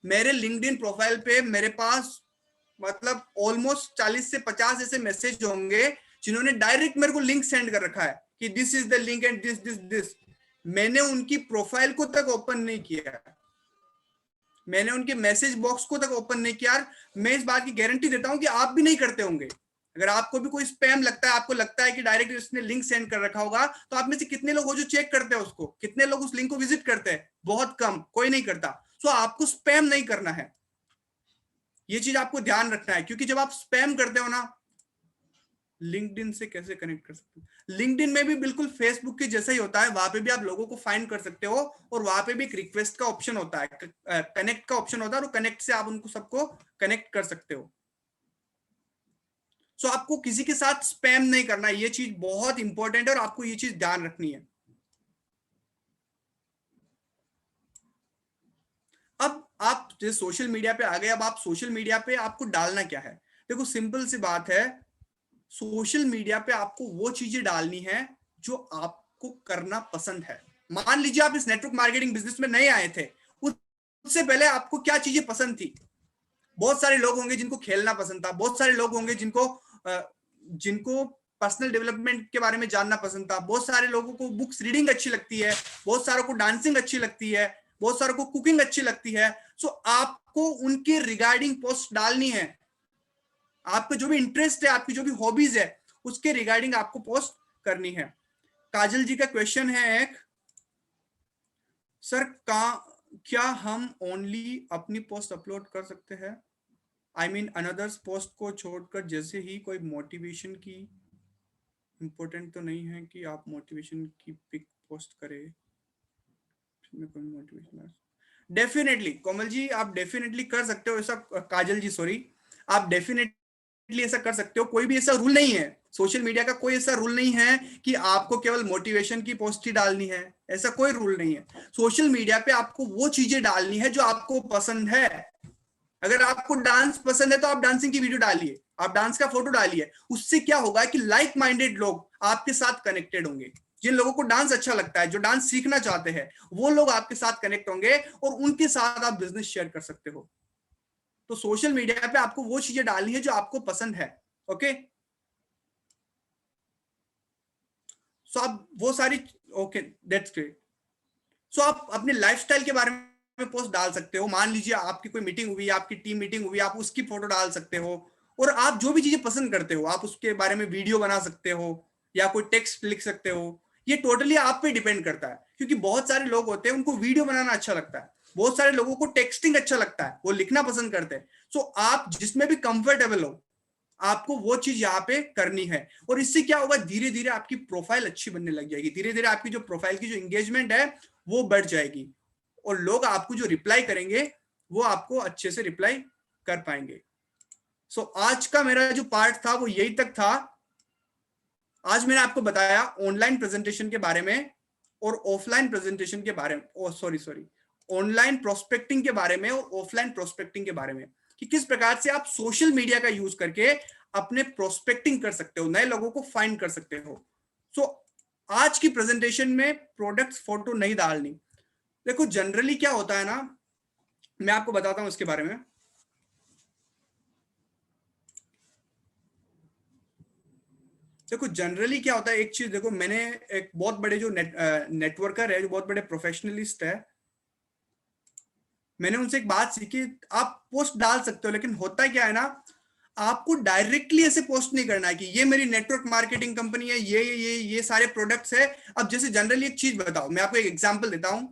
मेरे लिंक्डइन प्रोफाइल पे मेरे पास मतलब ऑलमोस्ट 40 से 50 ऐसे मैसेज होंगे जिन्होंने डायरेक्ट मेरे को लिंक सेंड कर रखा है कि this is the link and this this this. मैंने उनकी प्रोफाइल को तक ओपन नहीं किया, मैंने उनके मैसेज बॉक्स को तक ओपन नहीं किया। मैं इस बात की गारंटी देता हूं कि आप भी नहीं करते होंगे। अगर आपको भी कोई स्पैम लगता है, आपको लगता है कि डायरेक्ट उसने लिंक सेंड कर रखा होगा, तो आप में से कितने लोग हो जो चेक करते हैं उसको? कितने लोग उस लिंक को विजिट करते हैं? बहुत कम, कोई नहीं करता। सो आपको स्पैम नहीं करना है, ये चीज आपको ध्यान रखना है। क्योंकि जब आप स्पैम करते हो ना, लिंक्डइन से कैसे कनेक्ट कर सकते हो? लिंक्डइन में भी बिल्कुल फेसबुक के जैसा ही होता है, वहां पे भी आप लोगों को फाइंड कर सकते हो, और वहां पे भी एक रिक्वेस्ट का ऑप्शन होता है, कनेक्ट का ऑप्शन होता है, और कनेक्ट से आप उनको सबको कनेक्ट कर सकते हो। सो आपको किसी के साथ स्पैम नहीं करना, ये चीज बहुत इंपॉर्टेंट है और आपको ये चीज ध्यान रखनी है। अब आप जैसे सोशल मीडिया पे आ गए, अब आप सोशल मीडिया पे आपको डालना क्या है? देखो सिंपल सी बात है, सोशल मीडिया पे आपको वो चीजें डालनी है जो आपको करना पसंद है। मान लीजिए आप इस नेटवर्क मार्केटिंग बिजनेस में नए आए थे, उससे पहले आपको क्या चीजें पसंद थी? बहुत सारे लोग होंगे जिनको खेलना पसंद था, बहुत सारे लोग होंगे जिनको जिनको पर्सनल डेवलपमेंट के बारे में जानना पसंद था, बहुत सारे लोगों को बुक्स रीडिंग अच्छी लगती है, बहुत सारों को डांसिंग अच्छी लगती है, बहुत सारों को कुकिंग अच्छी लगती है। सो आपको उनके रिगार्डिंग पोस्ट डालनी है। आपका जो भी इंटरेस्ट है, आपकी जो भी हॉबीज है, उसके रिगार्डिंग आपको पोस्ट करनी है। काजल जी का क्वेश्चन है एक, सर क्या हम ओनली अपनी पोस्ट अपलोड कर सकते हैं? आई मीन अनदर्स पोस्ट को छोड़कर, जैसे ही कोई मोटिवेशन की, इंपॉर्टेंट तो नहीं है कि आप मोटिवेशन की पिक पोस्ट करें? कोई मोटिवेशन, डेफिनेटली कोमल जी आप डेफिनेटली कर सकते हो ऐसा। काजल जी सॉरी, आप डेफिनेटली ऐसा कर सकते हो। कोई भी ऐसा रूल नहीं है, सोशल मीडिया का कोई ऐसा रूल नहीं है कि आपको केवल मोटिवेशन की पोस्ट ही डालनी है, ऐसा कोई रूल नहीं है। सोशल मीडिया पे आपको वो चीजें डालनी है जो आपको पसंद है। अगर आपको डांस पसंद है तो आप डांसिंग की वीडियो डालिए, आप डांस का फोटो डालिए। उससे क्या होगा कि लाइक माइंडेड लोग आपके साथ कनेक्टेड होंगे। जिन लोगों को डांस अच्छा लगता है, जो डांस सीखना चाहते हैं, वो लोग आपके साथ कनेक्ट होंगे और उनके साथ आप बिजनेस शेयर कर सकते हो। तो सोशल मीडिया पे आपको वो चीजें डालनी है जो आपको पसंद है। ओके, सो आप वो सारी, ओके दैट्स ग्रेट। सो आप अपने लाइफस्टाइल के बारे में पोस्ट डाल सकते हो। मान लीजिए आपकी कोई मीटिंग हुई, आपकी टीम मीटिंग हुई, आप उसकी फोटो डाल सकते हो। और आप जो भी चीजें पसंद करते हो, आप उसके बारे में वीडियो बना सकते हो या कोई टेक्स्ट लिख सकते हो। ये टोटली आप पे डिपेंड करता है, क्योंकि बहुत सारे लोग होते हैं उनको वीडियो बनाना अच्छा लगता है, बहुत सारे लोगों को टेक्सटिंग अच्छा लगता है, वो लिखना पसंद करते हैं। सो आप जिसमें भी कंफर्टेबल हो, आपको वो चीज यहाँ पे करनी है। और इससे क्या होगा, धीरे धीरे आपकी प्रोफाइल अच्छी बनने लग जाएगी, धीरे धीरे आपकी जो प्रोफाइल की जो एंगेजमेंट है वो बढ़ जाएगी, और लोग आपको जो रिप्लाई करेंगे वो आपको अच्छे से रिप्लाई कर पाएंगे। सो आज का मेरा जो पार्ट था वो यही तक था। आज मैंने आपको बताया ऑनलाइन प्रेजेंटेशन के बारे में और ऑफलाइन प्रेजेंटेशन के बारे में, सॉरी ऑनलाइन प्रोस्पेक्टिंग के बारे में और ऑफलाइन प्रोस्पेक्टिंग के बारे में, कि किस प्रकार से आप सोशल मीडिया का यूज करके अपने प्रोस्पेक्टिंग कर सकते हो, नए लोगों को फाइंड कर सकते हो। सो आज की प्रेजेंटेशन में प्रोडक्ट फोटो नहीं डालनी। देखो जनरली क्या होता है ना, मैं आपको बताता हूं इसके बारे में। देखो जनरली क्या होता है, एक चीज देखो, मैंने एक बहुत बड़े जो नेटवर्कर है, जो बहुत बड़े प्रोफेशनलिस्ट है, मैंने उनसे एक बात सीखी। आप पोस्ट डाल सकते हो, लेकिन होता क्या है ना, आपको डायरेक्टली ऐसे पोस्ट नहीं करना है कि ये मेरी नेटवर्क मार्केटिंग कंपनी है, ये सारे प्रोडक्ट्स है। अब जैसे जनरली एक चीज बताओ, मैं आपको एक एग्जांपल देता हूं।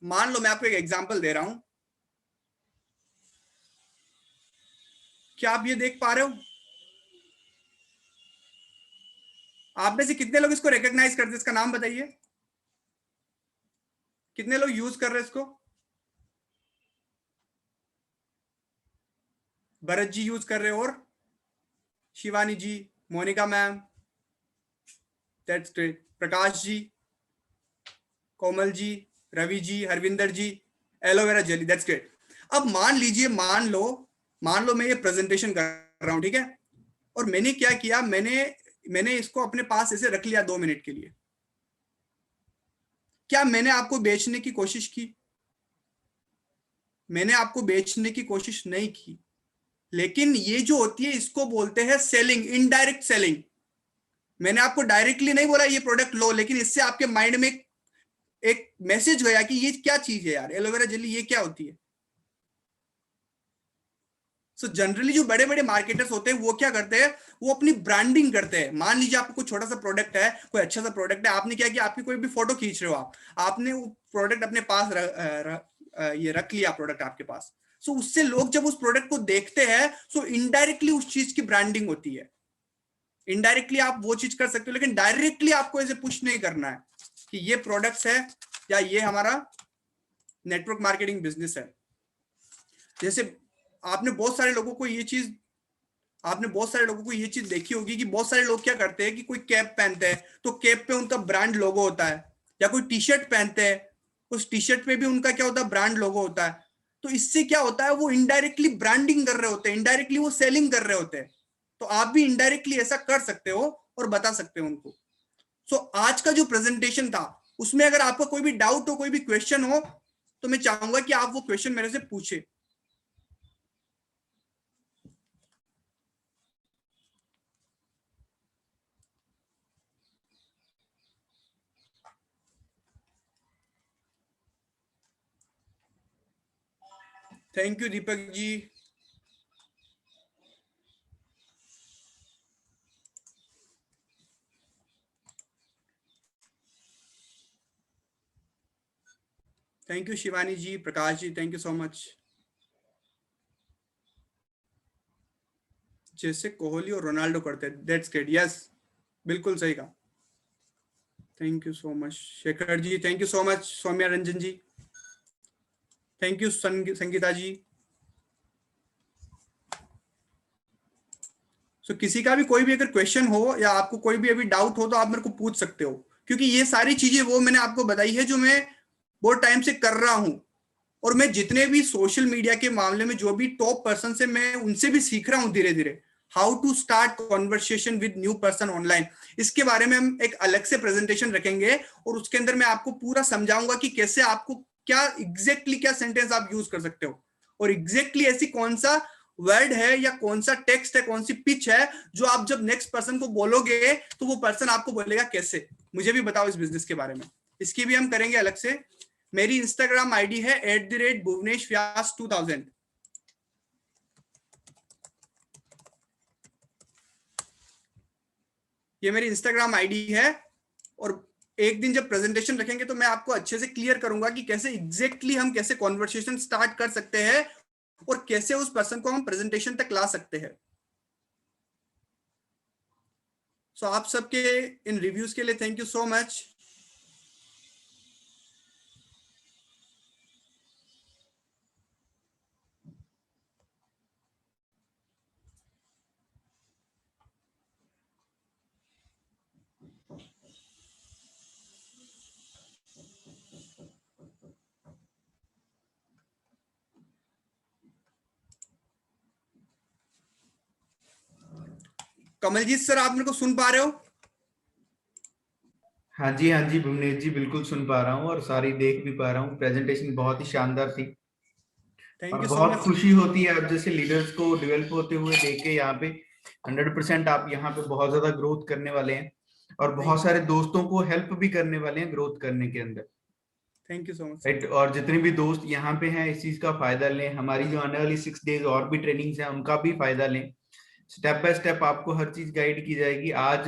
मान लो मैं आपको एक एग्जांपल दे रहा हूं, क्या आप ये देख पा रहे हो? आप में से कितने लोग इसको रिकॉग्नाइज करते हैं? इसका नाम बताइए, कितने लोग यूज कर रहे हैं इसको? भरत जी यूज कर रहे हो, और Shivani ji, Monika ma'am, that's great, Prakash ji, Komal ji, Ravi ji, Harvinder ji, aloe vera jelly, that's great. अब मान लीजिए, मान लो मैं ये प्रेजेंटेशन कर रहा हूं, ठीक है, और मैंने क्या किया, मैंने इसको अपने पास ऐसे रख लिया 2 मिनट के लिए। क्या मैंने आपको बेचने की कोशिश की? मैंने आपको बेचने की कोशिश नहीं की। लेकिन ये जो होती है इसको बोलते हैं सेलिंग, इनडायरेक्ट सेलिंग। मैंने आपको डायरेक्टली नहीं बोला ये प्रोडक्ट लो, लेकिन इससे आपके माइंड में एक मैसेज गया कि ये क्या चीज है यार, एलोवेरा जेली ये क्या होती है। सो जनरली जो बड़े बड़े मार्केटर्स होते हैं वो क्या करते हैं, वो अपनी ब्रांडिंग करते हैं। मान लीजिए आपको कोई छोटा सा प्रोडक्ट है, कोई अच्छा सा प्रोडक्ट है, आपने क्या किया, आपकी कोई भी फोटो खींच रहे हो आपने वो प्रोडक्ट अपने पास ये रख लिया प्रोडक्ट आपके पास। सो उससे लोग जब उस प्रोडक्ट को देखते हैं, सो इनडायरेक्टली उस चीज की ब्रांडिंग होती है। इनडायरेक्टली आप वो चीज कर सकते हो, लेकिन डायरेक्टली आपको ऐसे पुश नहीं करना है कि ये प्रोडक्ट्स है या ये हमारा नेटवर्क मार्केटिंग बिजनेस है। जैसे आपने बहुत सारे लोगों को ये चीज देखी होगी कि बहुत सारे लोग क्या करते हैं कि कोई कैप पहनते हैं तो कैप पे उनका ब्रांड लोगो होता है, या कोई टी शर्ट पहनते हैं उस टी शर्ट पे भी उनका क्या होता है, ब्रांड लोगो होता है। तो इससे क्या होता है, वो इनडायरेक्टली ब्रांडिंग कर रहे होते हैं, इनडायरेक्टली वो सेलिंग कर रहे होते हैं। तो आप भी इनडायरेक्टली ऐसा कर सकते हो और बता सकते हो उनको। सो आज का जो प्रेजेंटेशन था उसमें अगर आपका कोई भी डाउट हो, कोई भी क्वेश्चन हो, तो मैं चाहूंगा कि आप वो क्वेश्चन मेरे से पूछे। Thank you Deepak ji. Thank you Shivani ji, Prakash ji, thank you so much. जैसे कोहली और रोनाल्डो करते हैं, दैट्स ग्रेट, यस, बिल्कुल सही कहा। Thank you so much Shekhar ji, thank you so much Saumya Ranjan ji, thank you Sangeeta ji. So किसी का भी कोई भी अगर क्वेश्चन हो या आपको कोई भी अभी डाउट हो तो आप मेरे को पूछ सकते हो, क्योंकि ये सारी चीजें वो मैंने आपको बताई है जो मैं बहुत टाइम से कर रहा हूं। और मैं जितने भी सोशल मीडिया के मामले में जो भी टॉप पर्सन से मैं उनसे भी सीख रहा हूं धीरे धीरे, how to start conversation with new person online. इसके बारे में हम एक अलग से प्रेजेंटेशन रखेंगे और उसके अंदर मैं आपको पूरा समझाऊंगा कि कैसे आपको क्या एग्जैक्टली क्या सेंटेंस आप यूज कर सकते हो, और एग्जैक्टली ऐसी कौन सा वर्ड है या कौन सा टेक्स्ट है, कौन सी पिच है जो आप जब नेक्स्ट पर्सन को बोलोगे तो वो पर्सन आपको बोलेगा कैसे। मुझे भी बताओ इस बिजनेस के बारे में, इसकी भी हम करेंगे अलग से। मेरी इंस्टाग्राम आईडी है @bhuvneshvyas2000। ये मेरी इंस्टाग्राम आईडी है। और एक दिन जब प्रेजेंटेशन रखेंगे तो मैं आपको अच्छे से क्लियर करूंगा कि कैसे एग्जैक्टली हम कैसे कॉन्वर्सेशन स्टार्ट कर सकते हैं और कैसे उस पर्सन को हम प्रेजेंटेशन तक ला सकते हैं। सो आप सबके इन रिव्यूज के लिए thank you so much. Kamaljeet sir, आप मेरे को सुन पा रहे हो? हाँ जी भुवनेश जी, बिल्कुल सुन पा रहा हूँ और सारी देख भी पा रहा हूँ। प्रेजेंटेशन बहुत ही शानदार थी थैंक और यू सो बहुत मच। खुशी होती है आप जैसे लीडर्स को डेवलप होते हुए देख के। यहाँ पे 100% आप यहाँ पे बहुत ज्यादा ग्रोथ करने वाले हैं और बहुत सारे दोस्तों को हेल्प भी करने वाले हैं ग्रोथ करने के अंदर। Thank you so much. Right, और जितने भी दोस्त यहाँ पे हैं इस चीज का फायदा लें। हमारी जो आने वाली 6 डेज और भी ट्रेनिंग्स हैं उनका भी फायदा लें। स्टेप बाय स्टेप आपको हर चीज गाइड की जाएगी। आज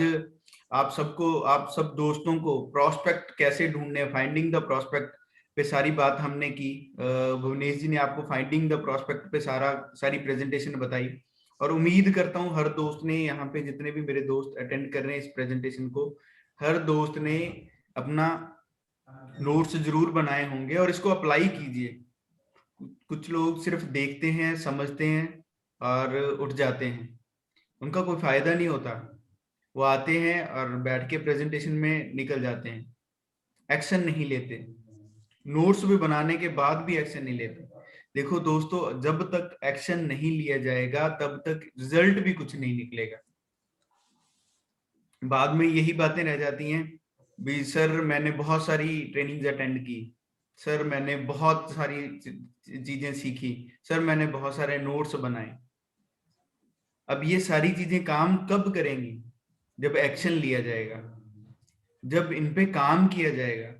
आप सबको, आप सब दोस्तों को प्रोस्पेक्ट कैसे ढूंढने, फाइंडिंग द प्रोस्पेक्ट पे सारी बात हमने की। भुवनेश जी ने आपको फाइंडिंग द प्रोस्पेक्ट पे सारी प्रेजेंटेशन बताई और उम्मीद करता हूँ हर दोस्त ने, यहाँ पे जितने भी मेरे दोस्त अटेंड कर रहे हैं इस प्रेजेंटेशन को, हर दोस्त ने अपना नोट्स जरूर बनाए होंगे और इसको अप्लाई कीजिए। कुछ लोग सिर्फ देखते हैं, समझते हैं और उठ जाते हैं, उनका कोई फायदा नहीं होता। वो आते हैं और बैठ के प्रेजेंटेशन में निकल जाते हैं। एक्शन नहीं लेते, नोट्स भी बनाने के बाद भी एक्शन नहीं लेते। देखो दोस्तों, जब तक एक्शन नहीं लिया जाएगा तब तक रिजल्ट भी कुछ नहीं निकलेगा। बाद में यही बातें रह जाती हैं भी, सर मैंने बहुत सारी ट्रेनिंग्स अटेंड की, सर मैंने बहुत सारी चीजें सीखी, सर मैंने बहुत सारे नोट्स बनाए। अब ये सारी चीजें काम कब करेंगी? जब एक्शन लिया जाएगा, जब इन पे काम किया जाएगा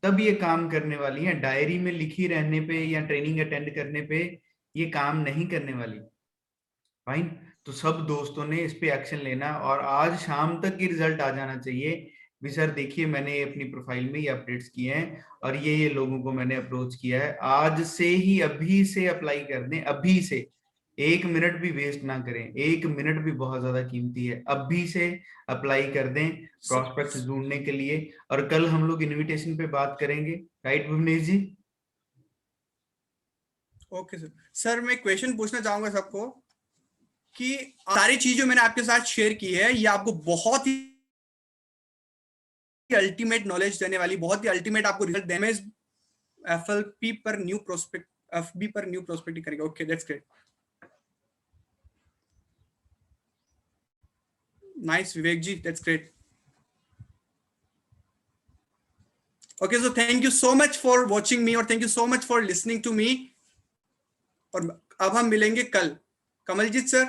तब ये काम करने वाली है। डायरी में लिखी रहने पे या ट्रेनिंग अटेंड करने पे ये काम नहीं करने वाली। फाइन, तो सब दोस्तों ने इस पे एक्शन लेना और आज शाम तक ये रिजल्ट आ जाना चाहिए भी सर देखिए मैंने अपनी प्रोफाइल में ये अपडेट्स किए हैं और ये लोगों को मैंने अप्रोच किया है। आज से ही, अभी से अप्लाई कर दें, अभी से, 1 मिनट भी वेस्ट ना करें, 1 मिनट भी बहुत ज्यादा कीमती है। अभी से अप्लाई कर दें प्रॉस्पेक्ट्स ढूंढने के लिए, और कल हम लोग इनविटेशन पे बात करेंगे। Right Bhuvnesh ji? Okay sir. Sir मैं क्वेश्चन पूछना चाहूंगा सबको कि सारी चीजें मैंने आपके साथ शेयर की है, ये आपको बहुत ही अल्टीमेट नॉलेज देने वाली, बहुत ही अल्टीमेट आपको रिजल्ट देने में एफएलपी पर न्यू प्रोस्पेक्ट, एफबी पर न्यू प्रोस्पेक्टिंग करेगा। Okay, that's great, nice Vivek ji, that's great. Okay, so thank you so much for watching me और thank you so much for listening to me. और अब हम मिलेंगे कल। कमलजीत सर।